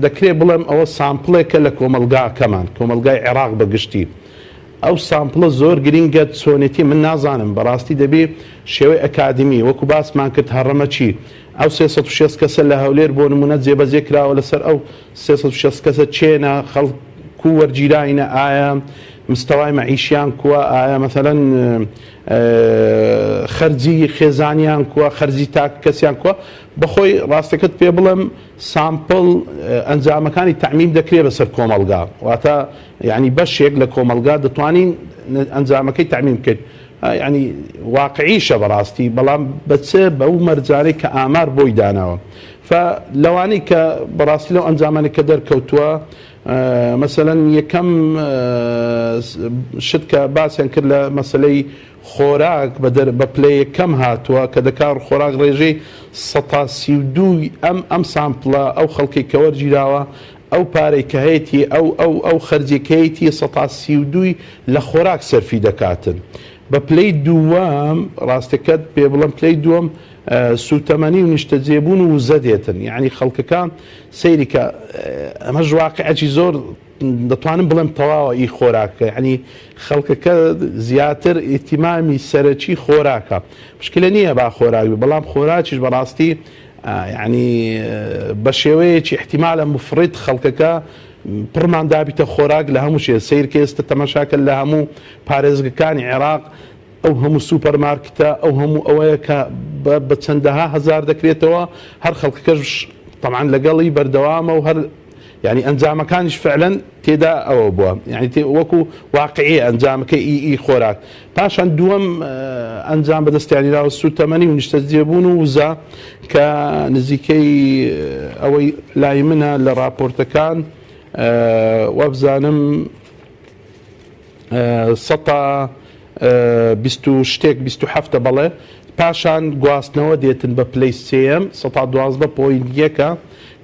دەکرێت بڵێم ئەوە سامپڵێکە لە کۆمەلگاکەمان، کۆمەلگای عێراق بەگشتی. ئەو سامپڵە زۆر گرینگە چۆنێتی من نازانم بەڕاستی دەبێ شێوەی ئەکادمی وەکو باسمان کرد هەڕەمەچی ئەو 360 کەسە لە هەولێر بۆ نمونە جێبەجێ کراوە لەسەر ئەو 360 کەسە چێنە خەڵکو وەرگیراینە، ئایا مستەوای مەعیشیان کووە، ئایا مەسەلەن خەرجی خێزانیان کووە، خەرجی تاک کەسیان کووە. بەخۆی ڕاستەکەت پێ بڵم سامپڵ ئەنجامەکانی تەعمیم دەکرێت بەسەر کۆمەلگا، واتە یعنی بەشێک لە کۆمەلگا دەتوانین ئەنجامەکەی تەعمیم بکەین. یعنی واقعیشە بەڕاستی، بەڵام بەچێ بەو مەرجانەی کە ئامار بۆی داناوە. فلەوانەی کە بەڕاستی لەو ئەنجامانی کە دەرکەوتووە مەسەلەن یەکەم شت کە باسییان کرد لە مەسلەی خۆراک بە پلەی یەکەم هاتووە کە دەکار خۆراک ڕێژەی 132 ئەم سامپڵە ئەو خەڵکی کە وەرگیراوە ئەو پارەی کە هەیەی ئەو خەرجەکەیەتی 132 لە خۆراک سەرفی دەکاتن. بە پلەی دووەم ڕاستەکەت پێ بڵم پلەی دووەم سوتەمەنی و نیشتەجێبوون و وزە دێتن، یعنی خەڵکەکان سەیری کە ئەمەش واقعەتی زۆر دەتوانم بڵێم تەواوە ئی خۆراکە، یعنی خەڵکەکە زیاتر ئیتیمامی سەرەکی خۆراکە. پشکلە نییە با خۆراک بەڵام خۆراکیش بەڕاستی یعنی بە شێوەیەکی احتیمالە مفرط خەڵکەکە پڕمان دابیتە خۆراک لە هەموو شێ. سیر کە ئێستا تەماشاکە لە هەموو پارێزگەکانی عێراق ئەو هەموو سوپەرمارکتە ئەو هەموو ئەوەیە کە بە چەندەها هەزار دەکرێتەوە، هەر خەڵکەکەش طبعاً لەگەڵی بەردەوامە و هەر يعني ئەنجامەکانیش فعلەن تێدا ئەوە بووە، يعني وەکو واقعی ئەنجامەکەی ئی خۆراک. پاشان دووەم ئەنجام بەدەستیانیراوە سوتەمەنی و نیشتەجێبوون و وزە کە نزیکەی ئەوەی لای منە لە راپۆرتەکان وەبزانم 127 بەڵێ. پاشان گواستنەوە دێتن بە پلەی سێم 112.1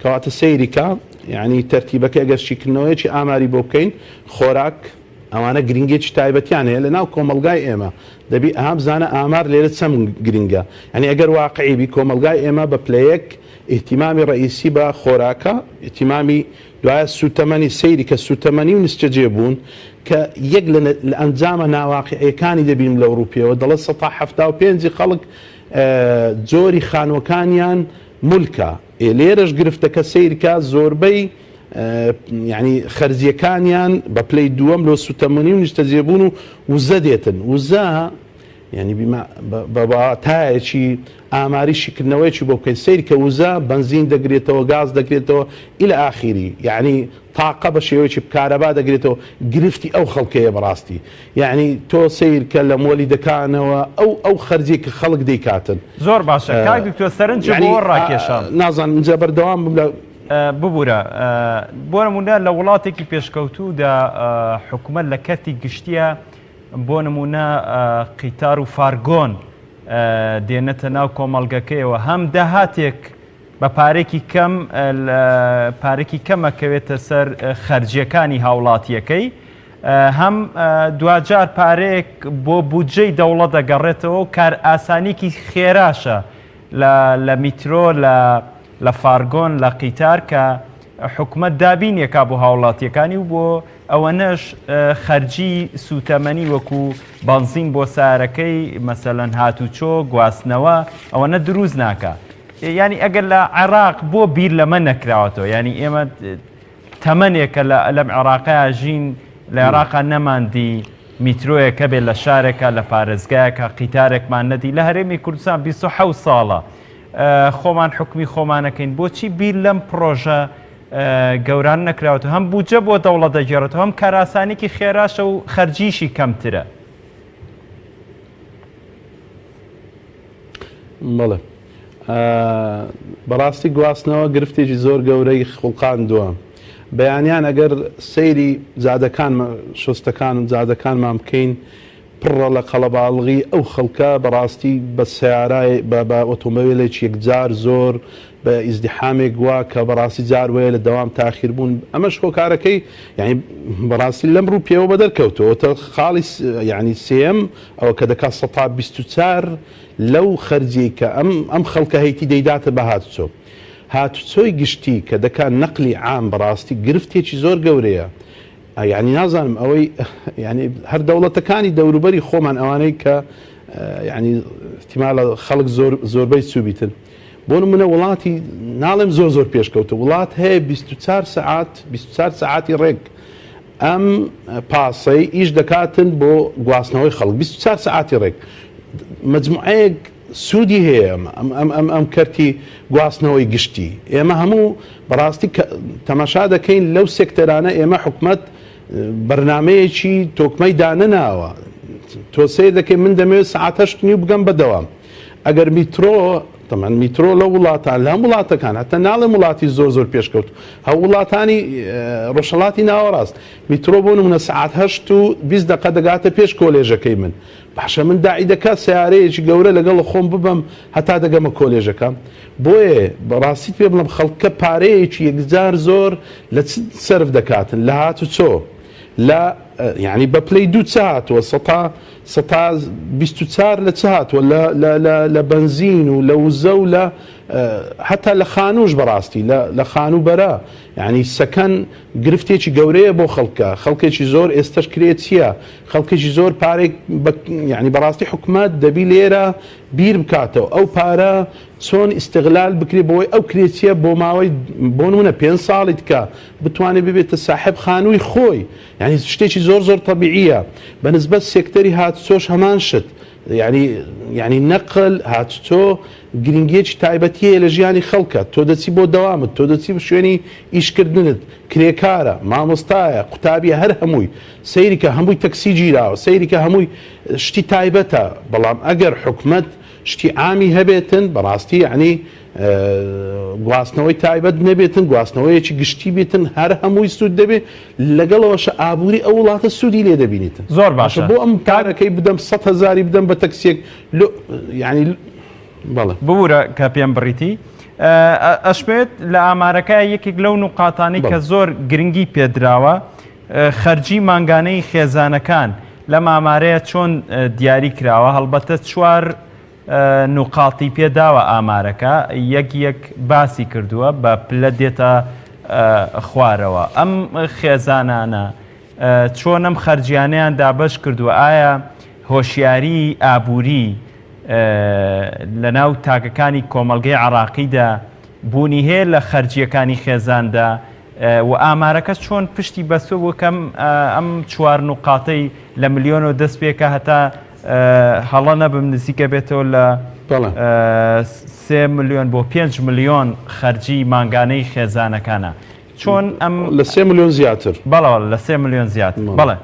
کەواتە سەیریکە، یعنی تەرتیبەکە ئەگەر شیکردنەوەیەکی ئاماری بۆ بکەین خۆراک ئەوانە گرنگێکی تایبەتیان هەیە لە ناو کۆمەلگای ئێمە دەبی ئەها بزانە ئامار لێرە چەند گرنگە ینی ئەگەر واقعیبی کۆمەلگای ئێمە بە پلەیەک ئیهتیمامی ڕئیسی بە خۆراکە ئیهتیمامی دوایە سوتەمەنی سەیری کە سوتەمەنی و نیشتەجێ بوون کە یەک لە ئەنجامە ناواقعەکانی دەبین لە ئەوروپیەوە دەڵێت 1970 خەڵک جۆری خانوەکانیان مولکە لێرەش گرفتەکە سیرکە زۆربەی ینی خەرجیەکانیان بە پلەی دووەم لە سوتەمەنی و نیشتەجێبوون و وزە دێتن وزە ینی تایەکی ئاماریشیکردنەوەیکی بۆ بکەین سیری کە وزە بنزین دەگرێتەوە گاز دەگرێتەوە ئیلە ئاخیری یعنی تاقە بە شێوەیەکی کارەبا دەگرێتەوە گرفتی ئەو خەڵکەیە بەڕاستی یعنی تۆ سیرکە لە مۆلی دەکانەوە ئەو خەرجی کە خەڵک دەیکاتن زۆر باشە کاک دکتۆر سەرنج بۆ ڕاکێشان نازانم اینجا بەردەوام ببوورە بۆ نمونە لە وڵاتێکی پێشکەوتوودا حکوومەت لە کەرتی گشتیە بۆ نمونە قیتار و فارگۆن دێنێتە ناو کۆمەڵگەکەیەوە هەم داهاتێک بە پارێکی کەمەکەوێتە سەر خەرجیەکانی هاوڵاتیەکەی هەم دوجار پارەیەک بۆ بودجەی دەوڵەت دەگەڕێتەوە و کار ئاسانیکی خێراشە لە میترۆ لە فارگۆن لە قیتار کە حکوومەت دابینێکا بۆ هاوڵاتیەکانی و بۆ ئەوەنەش خەرجی سوتەمەنی وەکو بەنزین بۆ سارەکەی مەسەلەن هاتوچۆ گواستنەوە ئەوەنە دروست ناکە ینی ئەگەر لە عێراق بۆ بیر لەمە نەکراوەتەوە ینی ئێمە تەمەنێکە لەم عێراقەیە ژین لە عێراقا نەماندی میترۆیەکە بێت لە شارێکە لە پارێزگایەکە قیتارێکمان نەدی لە هەرێمی کوردستان 27 ساڵە خۆمان حکمی خۆمانەکەین بۆچی بیر لەم پرۆژە گەوران نەکراوەوە هەم بودجە بۆ دەوڵەت دەگێڕێتەوە هەم کاراسانێکی خێراشە و خەرجیشی کەمترە بەڵێ بەڕاستی گواستنەوە گرفتێکی زۆر گەورەی خوڵقاندووە بەیانیان ئەگەر سەیری جادەکان شۆستەکان و جادەکانمان بکەین پڕە لە قەڵەباڵغی ئەو خەڵکە بەڕاستی بە سیارای بە ئۆتۆمۆبیلێکی یەکجار زۆر بە ئیزدیحامێک وا کە بەڕاستی جار وەیە لە دەوام تاخیر بوون ئەمەش هۆکارەکەی یعنی بەڕاستی لەم ڕوو پێوە بە دەرکەوتەوە خاڵی یعنی سێم ئەوە کە دەکات 124 لەو خەرجی کە ئەم خەڵکە هەیتی دەیداتە بە هاتوچۆ هاتوچۆی گشتی کە دەکات نەقلی عام بەڕاستی گرفتێکی زۆر گەورەیە یعنی نازانم ئەوەی ینی هەر دەوڵەتەکانی دەوروبەری خۆمان ئەوانەی کە ینی احتیمالە خەڵک زۆربەی چوبیتن بۆ نمونە وڵاتی ناڵێم زۆر پێشکەوتە وڵات هەیە 24 سعاتی ڕێک ئەم پاسەی ئیش دەکاتن بۆ گواستنەوەی خەڵک 24 سعاتی ڕێک مجموعەیەک سوودی هەیە ئەم کەرتی گواستنەوەی گشتی ئێمە هەموو بەڕاستی تەماشا دەکەین لەو سێکتەرانە ئێمە حکوومەت بەرنمەیەکی تۆکمەی دانەناوە تۆ سیر دەکەین من دەمەوێت سعات 8 بگەم بەدەوام ئەگەر میترۆ تەمان میترۆ لە وڵاتان لە وڵاتەکان هەتا ناڵێ وڵاتی زۆر پێشکەوت هەو وڵاتانی ڕۆژهەڵاتی ناوەڕاست میترۆ بۆ نمونە سعات 8 و 20 دقە دەگاتە پێش کۆلێژەکەی من باشە من داعی دەکات سیارەیەکی گەورە لەگەڵ خۆم ببەم هەتا دەگەمە کۆلێژەکە بۆیە بەڕاستی پێ بڵم خەڵکە پارەیەکی یەکجار زۆر لە چ سەرف دەکاتن لە هاتوچۆ لە یعنی بە پلەی دوو چاتوە 124 لە چاتوە لە بنزین و لە وزە و لە حتا لە خانوش بەڕاستی لە خانوبەرە یعنی سەکەن گرفتێکی گەورەیە بۆ خەڵکێکی زۆر ئێستش کرێت چییە خەڵکێکی زۆر پارێک یعنی بەڕاستی حکوومەت دەبی لێرە بیر بکاتەوە ئەو پارە چۆن ئیستیغلال بکرێت بۆی ئەو کرێتیە بۆ ماوەی بۆ نمونە 5 ساڵی تکە بتوانێت ببێتە ساحب خانووی خۆی یعنی شتێکی زۆر طبیعیە بەنسبەت سێکتەری هاتوچۆش هەمان شت یعنی نەقل هاتوچۆ گرنگیەکی تایبەتیە لە ژیانی خەڵکە تۆ دەچی بۆ دەوامت تۆ دەچی بە شوێنی ئیشکردنت کرێکارە مامۆستایە قوتابیە هەر هەمووی سەیریکە هەمووی تەکسی گیراوە سەیریکە هەمووی شتی تایبەتە بەڵام ئەگەر حکوومەت شتی ئامی هەبێتن بەڕاستی یعنی گواستنەوەی تایبەت نەبێتن گواستنەوەیەکی گشتی بێتن هەر هەمووی سوود دەبێت لەگەڵەوەشە ئابووری ئەو وڵاتە سوودی لێ دەبینیتن زۆر باشە بۆ ئەم کارەکەی بدەم 100,000 بدەم بە تەکسیێک ینی بەڵێ ببوورە کە پێم بڕیتی ئەشبێت لە ئامارەکە یەکێک لەو نوقاتانەی کە زۆر گرنگی پێدراوە خەرجی مانگانەی خێزانەکان لەم ئامارەیە چۆن دیاری کراوە؟ هەڵبەتە 4 نوقاڵی پێداوە ئامارەکە، یەک باسی کردووە بە پلە دێتە خوارەوە. ئەم خێزانانە چۆن ئەم خەرجیانەیان دابەش کردووە؟ ئایا هۆشیاری ئابووری لەناو تاکەکانی کۆمەڵگەی عێراقیدا بوونی هەیە لە خەرجیەکانی خێزاندا و ئامارەکە چۆن پشتی بەسوە بووکەم ئەم 4 نوقاتەی لە ملیۆن و دەست پێکە هەتا هەڵە نەبم نزیکە بێتەوە لە 3 ملیۆن بۆ 5 ملیۆن خەرجی مانگانەی خێزانەکانە. چۆن ئەم لە 3 ملیۆن زیاتر؟ بەڵەوە لە 3 ملیۆن زیاتر. بەڵێ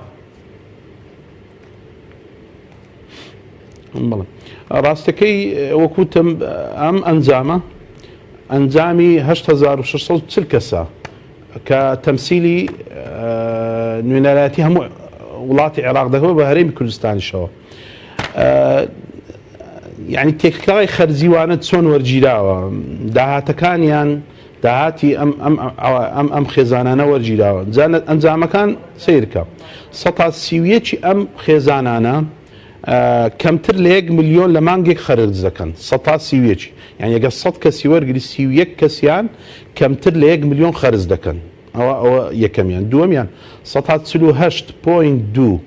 ڕاستەکەی وەکوتم ئەم ئەنجامی 8640 کەسە کە تەمسیلی نوێنەرایەتی هەموو وڵاتی عێراق دەکەوە بە هەرێمی کوردستانیشەوە. یعنی تێکەڵی خەرجیوانە چۆن وەرگیراوە، داهاتەکانیان داهاتی ئەم خێزانانە وەرگیراوە. ئەنجامەکان سیرکە 130 ئەم خێزانانە کەمتر لە 1 ملیۆن لە مانگێک خەرج دەکەن. 130 یعنی ئەگەر 100 کەسی وەرگری 31 کەسیان کەمتر لە 1 ملیۆن خەرج دەکەن. ئەوە یەکەمیان. دووەمیان 148.2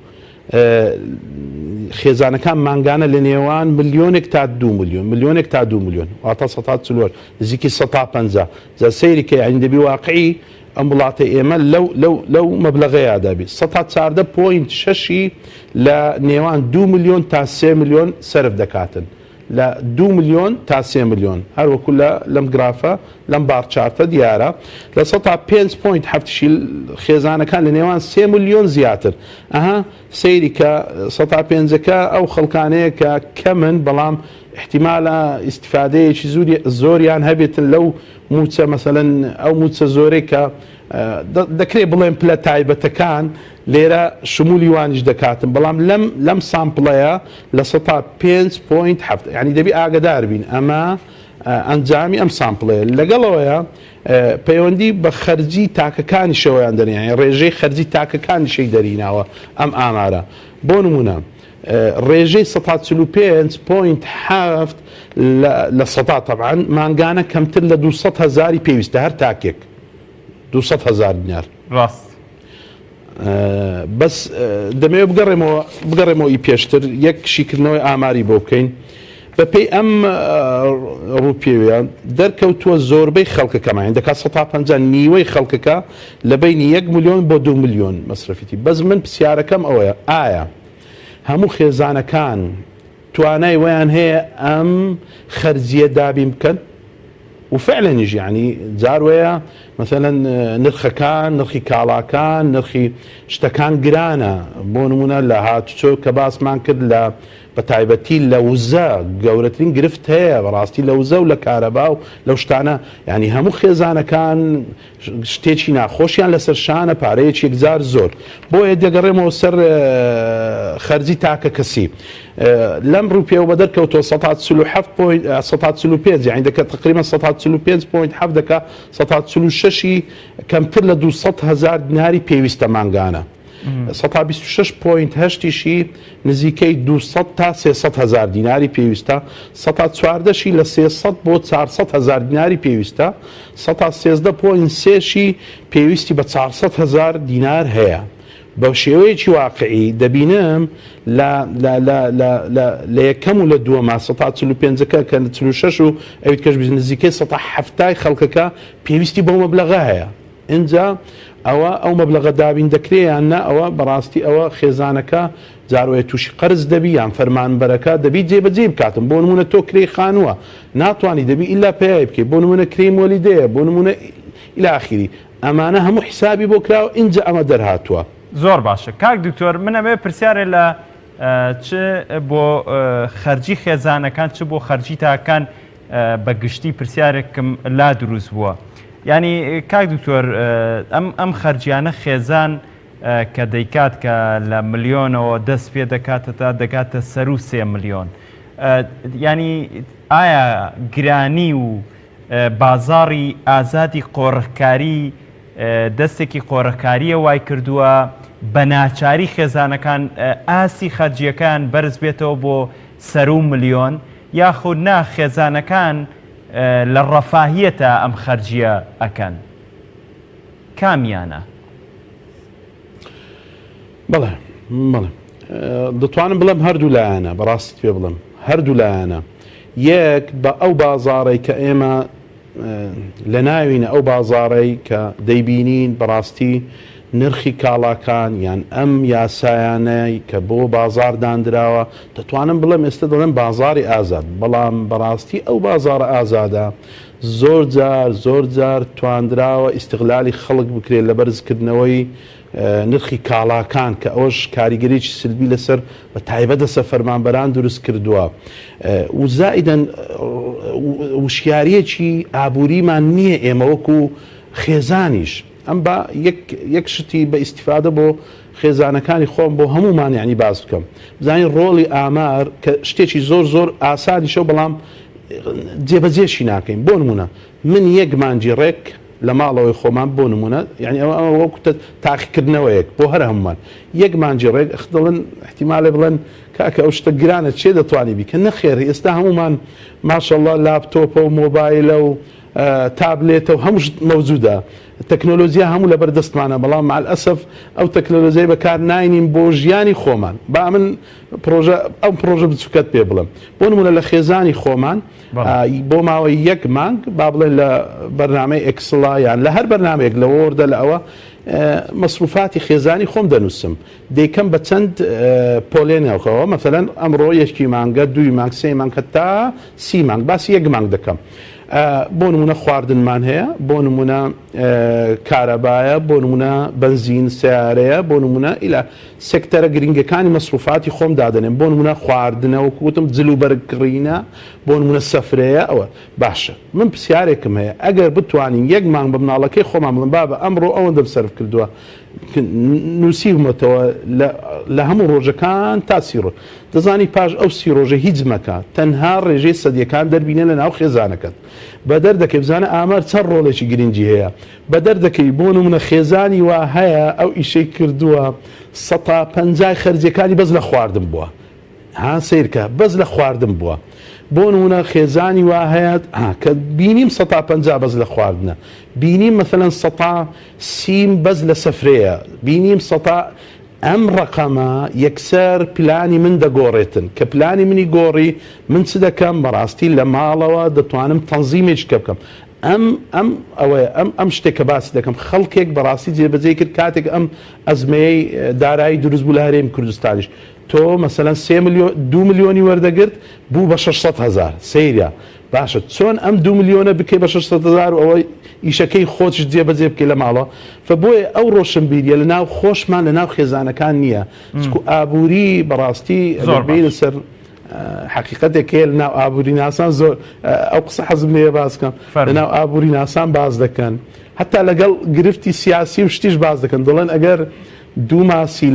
خێزانەکان مانگانە لە نێوان ملیۆنێک تا 2 ملیۆن، ملیۆنێک تا 2 ملیۆن، واتە 140 نزیکی 150. جا سەیریکە یعنی دەبی واقعی ئەم وڵاتە ئێمە لەو مەبلەغەیە دەبێت 114.6 لە نێوان 2 ملیۆن تا 3 ملیۆن سەرف دەکاتن، لە 2 ملیۆن تا 3 ملیۆن. هەروەکو لەم گرافە لەم بارچارتە دیارە لە 105.7 خێزانەکان لە نێوان 3 ملیۆن زیاتر. ئەها سەیری کە 105کە ئەو خەڵکانەیە کە کەمن بەڵام احتیمالە ئیسیفادەیەکی زۆریان هەبێتن لەو موچە، مەسەلەن ئەو موچە زۆرەی کە دەکرێت بڵێن پلە تایبەتەکان لێرە شمولی وانیش دەکاتن، بەڵام لەم سامپڵەیە لە 105.7 ینی دەبی ئاگدار بین ئەمە ئەنجامی ئەم سامپڵەیە. لەگەڵەوەیە پەیوەندی بە خەرجی تاکەکانی شەوەیان دەرین، ڕێژەی خەرجی تاکەکانی شەی دەریناوە ئەم ئامارە. بۆ نمونە ڕێژەی 145.7 لە 100 طبعاً مانگانە کەمتر لە 200,000 پێویستە هەر تاکێک 200,000 دینار. ڕاست. بەس دەمەوێت بگەڕێمەوە پێشتر یەک شیکردنەوەی ئاماری بۆ بکەین. بەپێی ئەم ڕووپێویان دەرکەوتووە زۆربەی خەڵکەکەمان دەکات 150 نیوەی خەڵکەکە لە بینی 1 ملیۆن بۆ 2 ملیۆن مەصرفیتی. بەس من پرسیارەکەم ئەوەیە ئایا هەموو خێزانەکان توانای ویان هەیە ئەم خەرجیە دابین بکەن؟ وفعلەنیش یعنی جاروەیە مثلا نرخەکان، نرخی کاڵاکان، نرخی شتەکان گرانە. بۆ نمونە لە هاتوچۆ کە باسمان کرد لە بە تایبەتی لە وزە گەورەترین گرفت هەیە بەڕاستی لە وزە و لە کارەبا و لەو شتانە، ینی هەموو خێزانەکان شتێکی ناخۆشیان لەسەر شانە پارەیەکی یەکجار زۆر. بۆیە دەگەڕێمەوە سەر خەرجی تاکە کەسی. لەم ڕووپێوە بە دەرکەوتەوە 145 یعنی دەکات تقریبا 145.7 دەکات 146 کەمتر لە 200,000 دیناری پێویستە مانگانە. 126.8 نزیکەی 200 تا 300,000 دیناری پێویستە. 114 لە 300 بۆ 400,000 دیناری پێویستە. 113.3 پێویستی بە 400,000 دینار هەیە. بە شێوەیەکی واقعی دەبینم لە یەکەم و لە دووەما 145کە کە 46 و ئەویت کەش نزیکەی 170 خەڵکەکە پێویستی بەو مەبلەغە هەیە. اینجا ئەو مەبلەغە دابین دەکرێت نا ئەوە بەڕاستی ئەوە خێزانەکە جاروێت تووشی قەرز دەبی یان فەرمانبەرەکە دەبی جێبەجێ بکاتم. بۆ نمونە تۆ کرێی خانووە ناتوانانی دەبی ئیلا پێی بکەیت، بۆ نمونە کرێی مۆلیدەیە، بۆ نمونە ئیلا ئاخری ئەمانە هەموو حسابی بۆ کراوە. اینجا ئەمە دەرهاتووە. زۆر باشە کاک دکتۆر، منەوێ پرسیارێ لە چ بۆ خەرجی خێزانەکان چ بۆ خەرجی تاکان بەگشتی پرسیارێکم لا دروست بووە. ینی کاک دکتۆر ئەم خەرجیانە خێزان کە دەیکات کە لە ملیۆنەوە دەست پێ دەکاتە تا دەکاتە سەر و 3 ملیۆن، ینی ئایا گرانی و بازاڕی ئازادی قۆڕکاری دەستێکی قۆڕەکاریە وای کردووە بە ناچاری خێزانەکان ئاسی خەرجیەکان بەرز بێتەوە بۆ سەر و ملیۆن یاخود نا خێزانەکان لە ڕەفاهیەتە ئەم خەرجیە ئەکەن کامیانە؟ بەڵێ دەتوانم بڵێم هەردوو لایەنە بەڕاستی پێ بڵم هەردوو لایەنە یەک بە ئەو بازاڕی کە ئێمە لە ناوینە ئەو بازاڕی کە دەیبینین بەڕاستی نرخی کاڵاکان یان ئەم یاسایانەی کە بۆ بازار دانراوە دەتوانم بڵێم ئێستا دەڵێن بازاری ئازاد بەڵام بەڕاستی ئەو بازارە ئازادە زۆر جار تواندراوە ئیستیغلالی خەڵک بکرێت لە بەرزکردنەوەی نرخی کاڵاکان کە ئەوش کاریگەریی سلبی لەسەر بە تایبەتە سەفەرمانبەران دروست کردووە و زائیدەن وشیارەکی ئابووریمان نییە ئێمە وەکو خێزانیش ئەم بە یەک شتی بە ئیسیفادە بۆ خێزانەکانی خۆم بۆ هەمومان یعنی باز بکەم بزانین ڕۆڵی ئامار کە شتێکی زۆر ئاسانی شەو بەڵام جێبەجێشی ناکەین بۆ نمونە من یەک مانجی ڕێک لە ماڵەوەی خۆمان بۆ نمونە یعنی ئەوە وەکو تاقیکردنەوەیەک بۆ هەر هەمومان یەک مانجی ڕێک دڵن احتیمالێ بڵێن کاکە ئەو شتە گرانە چێ دەتوانی بیکە نەخێر ئێستا هەمومان ماشەڵڵا لاپتۆپە و مۆبایلە و تابلێتە و هەموو مەوجودە تەکنۆلۆژیا هەموو لە بەردەستمانە بەڵام مع الأسف ئەو تەکنۆلۆژیای بەکار ناینین بۆ ژیانی خۆمان با من ئەو پرۆژە بچووکەت پێ بڵم بۆ نمونە لە خێزانی خۆمان بۆ ماوەی یەک مانگ با بڵێن لە بەرنامەی ئەکسڵا یان لە هەر بەرنامێک لە وۆردە لە ئەوە مەسروفاتی خێزانی خۆم دەنووسم دەیکەم بە چەند پۆلێنەوەەوە مەفەلەن ئەمڕۆ یەکی مانگە دوی مانگ سێ مانگ تا سی مانگ باسی یەک مانگ دەکەم بۆ نمونە خواردنمان هەیە بۆ نمونە کارەبایە بۆ نمونە بنزین سیارەیە بۆ نمونە ئیلا سێکتەرە گرنگەکانی مەسروفاتی خۆم دادەنێن بۆ نمونە خواردنەوە کوتم جل و بەرگڕینە بۆ نمونە سەفرەیە ئەوە باشە من پرسیارێکم هەیە ئەگەر بتوانین یەک مانگ بە مناڵەکەی خۆمان بڵم بابە ئەمڕۆ ئەوەندەم سەرف کردووە نووسیمەتەوە لە هەموو ڕۆژەکان تا سیڕۆ دەزانی پاش ئەو سی ڕۆژە هیچ مەکە تەنها ڕێژەی سەدیەکان دەربینە لە ناو خێزانەکەت بە دەردەکەی بزانە ئامار چەند ڕۆڵێکی گرنگی هەیە بە دەردەکەی بۆ نمونە خێزانی وا هەیە ئەو ئیشەی کردووە 150 خەرجیەکانی بەس لە خواردن بووە ها سیرکە بەس لە خواردن بووە بۆ نمونە خێزانی وا هەیە کە بینیم 150 بەس لە خواردنە بینیم مەثەلەن 130 بەس لە سەفرەیە بینیم 100 ئەم ڕقەمە یەکسەر پلانی من دەگۆڕێتن کە پلانی منی گۆڕی من چ دەکەم بەڕاستی لە ماڵەوە دەتوانم تەنزیمێککە بکەم ئەم شتێکە باسی دەکەم خەڵکێک بەڕاستی جێبەجێ کرد کاتێک ئەم ئەزمەیەی دارایی دروست بوو لە هەرێمی کوردستانیش تۆ مەسەلەن 2 ملیۆنی وەردەگرت بوو بە 600,000 سەیرە باشە چۆن ئەم 2 ملیۆنە بکەی بە 600,000 و ئەوەی ئیشەکەی خۆش جێبەجێ بکەی لە ماڵەوە فبۆیە ئەو ڕۆشنبیریە لە ناو خۆشمان لە ناو خێزانەکان نییە ئابووری بەڕاستی زۆربەی لەسەر حقیقەتێک هەیە لە ناو ئابووری ناسان زۆر ئەو قسە حەزم لێ باز بکەم لە ناو ئابووری ناسان باز دەکەن حتا لەگەڵ گرفتی سیاسی و شتیش باز دەکەن دەڵێن ئەگەر دوو ماسی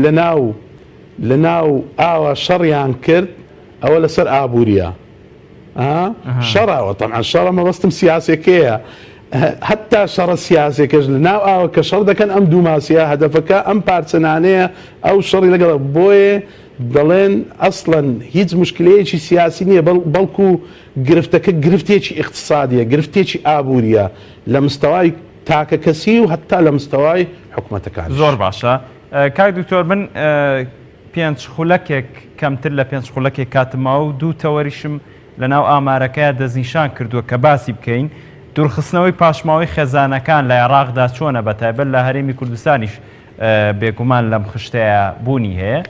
لە ناو ئاوە شەڕیان کرد ئەوە لەسەر ئابووریە شەڕەوە تەنها شەڕە مەبەستم سیاسێکەیە حتا شەڕە سیاسێکەش لە ناو ئاوە کە شەڕ دەکەن ئەم دوو ماسیە هەدەفەکە ئەم پارچەنانەیە ئەو شەڕی لەگەڵ بۆیە دەڵێن ئەسڵەن هیچ مشکلەیەکی سیاسی نییە بەڵکو گرفتەکە گرفتێکی اقتصادیە گرفتێکی ئابووریە لە مستەوای تاکە کەسی و هەتا لە مستەوای حکوومەتەکان زۆر باشە کاک دکتۆر من 5 خولەکێک کەمتر لە 5 خولەکێک کاتماوە و دوو تەوەریشم لە ناو ئامارەکەیە دەستنیشان کردووە کە باسی بکەین دوورخستنەوەی پاشماوەی خێزانەکان لە عێراقدا چۆنە بەتایبەت لە هەرێمی کوردستانیش بێگومان لەم خشتەیە بوونی هەیە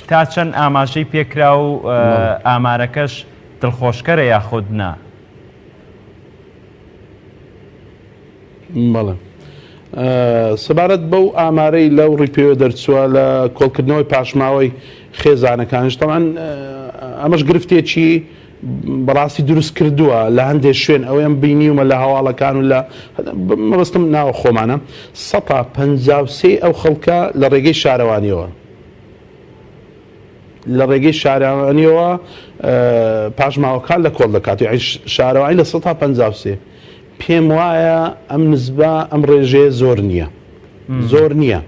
تا چەند ئاماژەی پێکرا و ئامارەکەش دڵخۆشکەرە یاخود نا بەڵێ سەبارەت بەو ئامارەی لەو ڕیپێوە دەرچووە لە کۆڵکردنەوەی پاشماوەی خێزانەکانش تەمان ئەمەش گرفتێکی بەڕاستی دروست کردووە لە هەندێک شوێن ئەوەم بینیومە لە هەواڵەکان و لە مەبەستم ناوە خۆمانە 153 ئەو خەڵکە لە ڕێگەی شارەوانیەوە لە ڕێگەی شارەوانیەوە پاشماوەکان لە کۆڵ دەکات شارەوانی لە 153 پێم وایە ئەم نسبە ئەم ڕێژەیە زۆر نییە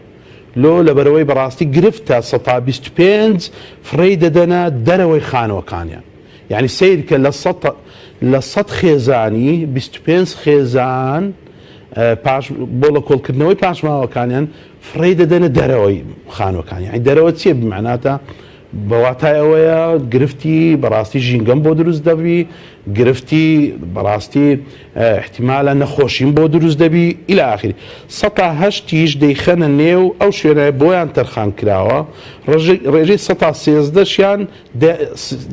لۆ لەبەرەوەی بەڕاستی گرفتە 125 فڕێی دەدەنە دەرەوەی خانەوەکانیان یعنی سیرکە لە 100 خێزانی 25 خێزان بۆ لە کۆڵکردنەوەی پاشماوەکانیان فڕێی دەدەنە دەرەوەی خانەوەکانی یعنی دەرەوە چێ بمعناتە بەواتای ئەوەیە گرفتی بەڕاستی ژینگەم بۆ دروست دەبی گرفتی بەڕاستی احتیمالە نەخۆشیم بۆ دروست دەبی إلى آخری 108 دەیخەنە نێو ئەو شوێنە بۆیان تەرخان کراوە ڕێژەی 113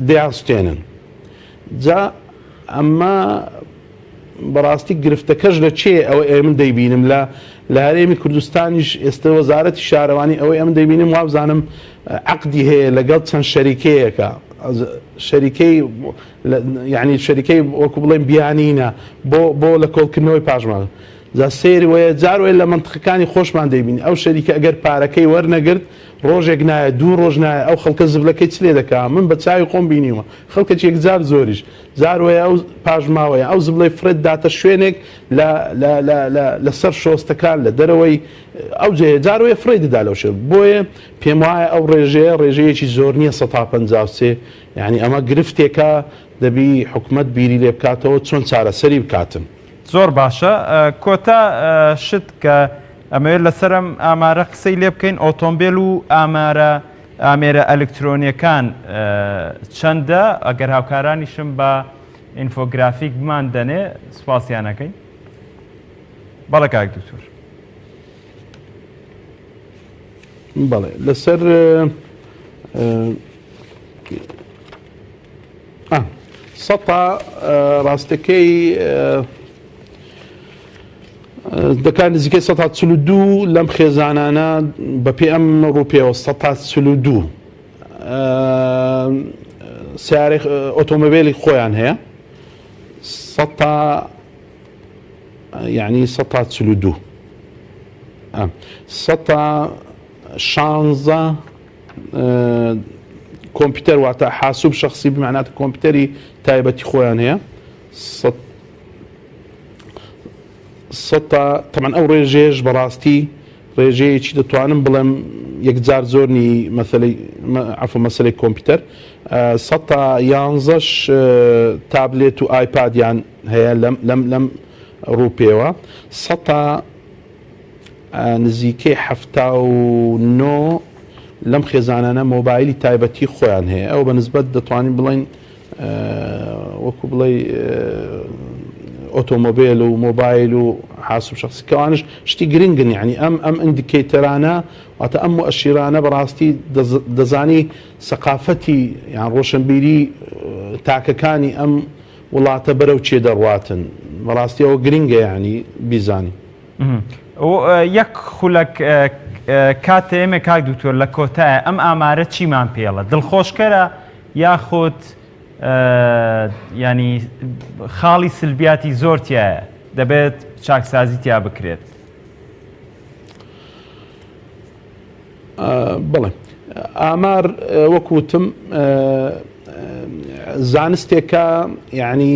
دەیانستێنن جا ئەمە بەڕاستی گرفتەکەش لە چێ ئەوە ئێمە دەیبینم لە هەرێمی کوردستانیش ئێستا وەزارەتی شارەوانی ئەوەی ئەم دەیبینم وابزانم عقدی هەیە لەگەڵ چەند شەریکەیەکە شەریکەی یعنی شەریکەی وەکو بڵێن بیانینە بۆ لە کۆڵکردنەوەی پاشماوە جا سێری وەیە جاروێ لە منطقەکانی خۆشمان دەیبین ئەو شەریکە ئەگەر پارەکەی وەرنەگرت ڕۆژێک نایە دوو ڕۆژ نایە ئەو خەڵکە زبلەکەی چ لێ دەکا من بە چاوی خۆم بینیوە خەڵکە یەکجار زۆریش جاروەیە ئەو پاژماوەیە ئەو زبڵەی فرێت داتە شوێنێک لەسەر شۆستەکان لە دەرەوەی ئەو جێ جاروێ فڕێ دەدا لەو شێ بۆیە پێم وایە ئەو ڕێژەیەکی زۆر نییە 153 یعنی ئەمە گرفتێکە دەبی حکومەت بیری لێ بکاتەوە چۆن چارەسەری بکاتن زۆر باشە کۆتا شت کە ئەمەوێت لەسەرم ئامارە قسەی لێ بکەین ئۆتۆمبیل و ئامێرە ئەلکترۆنیەکان چەندە ئەگەر هاوکارانیشم بە ئینفۆگرافیک بمان دەنێ سوپاسیانەکەین بەڵێ کاک دکتۆر بەڵێ لەسەر سەتا ڕاستەکەی دەکات نزیکەی 142 لەم خێزانانە بە پێ ئەم ڕوپێەوە 142 سیارێ ئۆتۆمۆبیلی خۆیان هەیە یعنی 142 116 کۆمپیوتەر واتە حاسوب شخصی بمعناتە کۆمپیوتەری تایبەتی خۆیان هەیە طبعا ئەو ڕێژێش بەڕاستی ڕێژەیەکی دەتوانم بڵێم یەکجار زۆرنی مەسەلەی کۆمپیوتەر 111 تابلێت و ئایپادیان هەیە لەم ڕوپێوە نزیکەی 79 لەم خێزانانە مۆبایلی تایبەتی خۆیان هەیە ئەو بە نسبەت دەتوانین بڵێن وەکو بڵێ ئۆتۆمۆبیل و مۆبایل و حاسوب شخصی کەوانش شتی گرنگن یعنی ئەم ئیندیکیتەرانە واتە ئەم مؤشیرانە بەڕاستی دەزانی سەقافەتی یان ڕۆشنبیری تاکەکانی ئەم وڵاتە بەرەو چێ دەڕواتن بەڕاستی ئەوە گرنگە یعنی بیزانی یەک خولەک کاتە ئێمە کاک دکتۆر لە کۆتایە ئەم ئامارە چیمان پێڵە دڵخۆشکەرە یاخود ینی خاڵی سلبیاتی زۆر تایە دەبێت چاکسازی تیا بکرێت بڵێ ئامار وەکوتم زانستێکە یعنی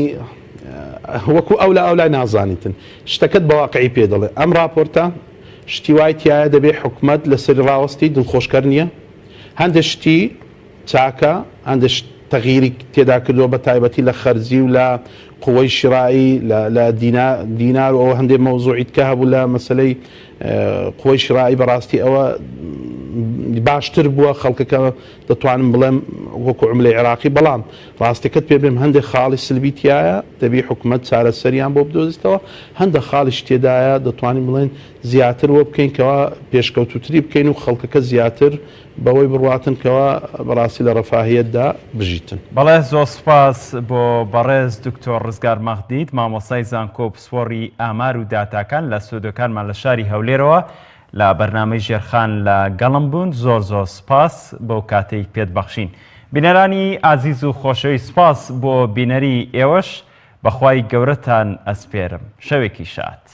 وەکو ئەو نازانیتن شتەکەت بەواقعی پێ دەڵێ ئەم راپۆرتە شتی وای تایە دەبێت حکومەت لەسەر ڕاوەستی دڵخۆشکەر نییە هەندێک شتی چاکە هەندێک تەغییری تێدا کردووە بە تایبەتی لە خەرجی و لە قوەی شرایی لە دینار و ئەوە هەندێک مەوزوعیتکە هەبوو لە مەسلەی قوەی شرایی بەڕاستی ئەوە باشتر بووە خەڵکەکە دەتوانم بڵێم وەکو عملەی عێراقی بەڵام ڕاستیەکەت پێ بێم هەندێک خاڵی سلبی تایە دەبی حکومەت چارەسەریان بۆ بدۆزیتەوە هەندێک خاڵیش تێدایە دەتوانین بڵێن زیاتر وە بکەین کەەوە پێشکەوتوتری بکەین و خەڵکەکە زیاتر بەوەی بڕواتن کەەوە بەڕاستی لە ڕەفاهیەتدا بژیتن. بەڵێ زۆر سوپاس بۆ بەڕێز دکتۆر ڕزگار مەخدیت مامۆسای زانکۆ پسپۆڕی ئامار و داتاکان لە سودۆکانمان لە شاری هەولێرەوە لە بەرنامەی ژێرخان لە گەڵم بوون زۆر سپاس بۆ کاتەی پێت بەخشین. بینەرانی ئازیز و خۆشەوی سپاس بۆ بینەری ئێوەش بەخوای گەورەتان ئەسپێرم شەوێکی شاد.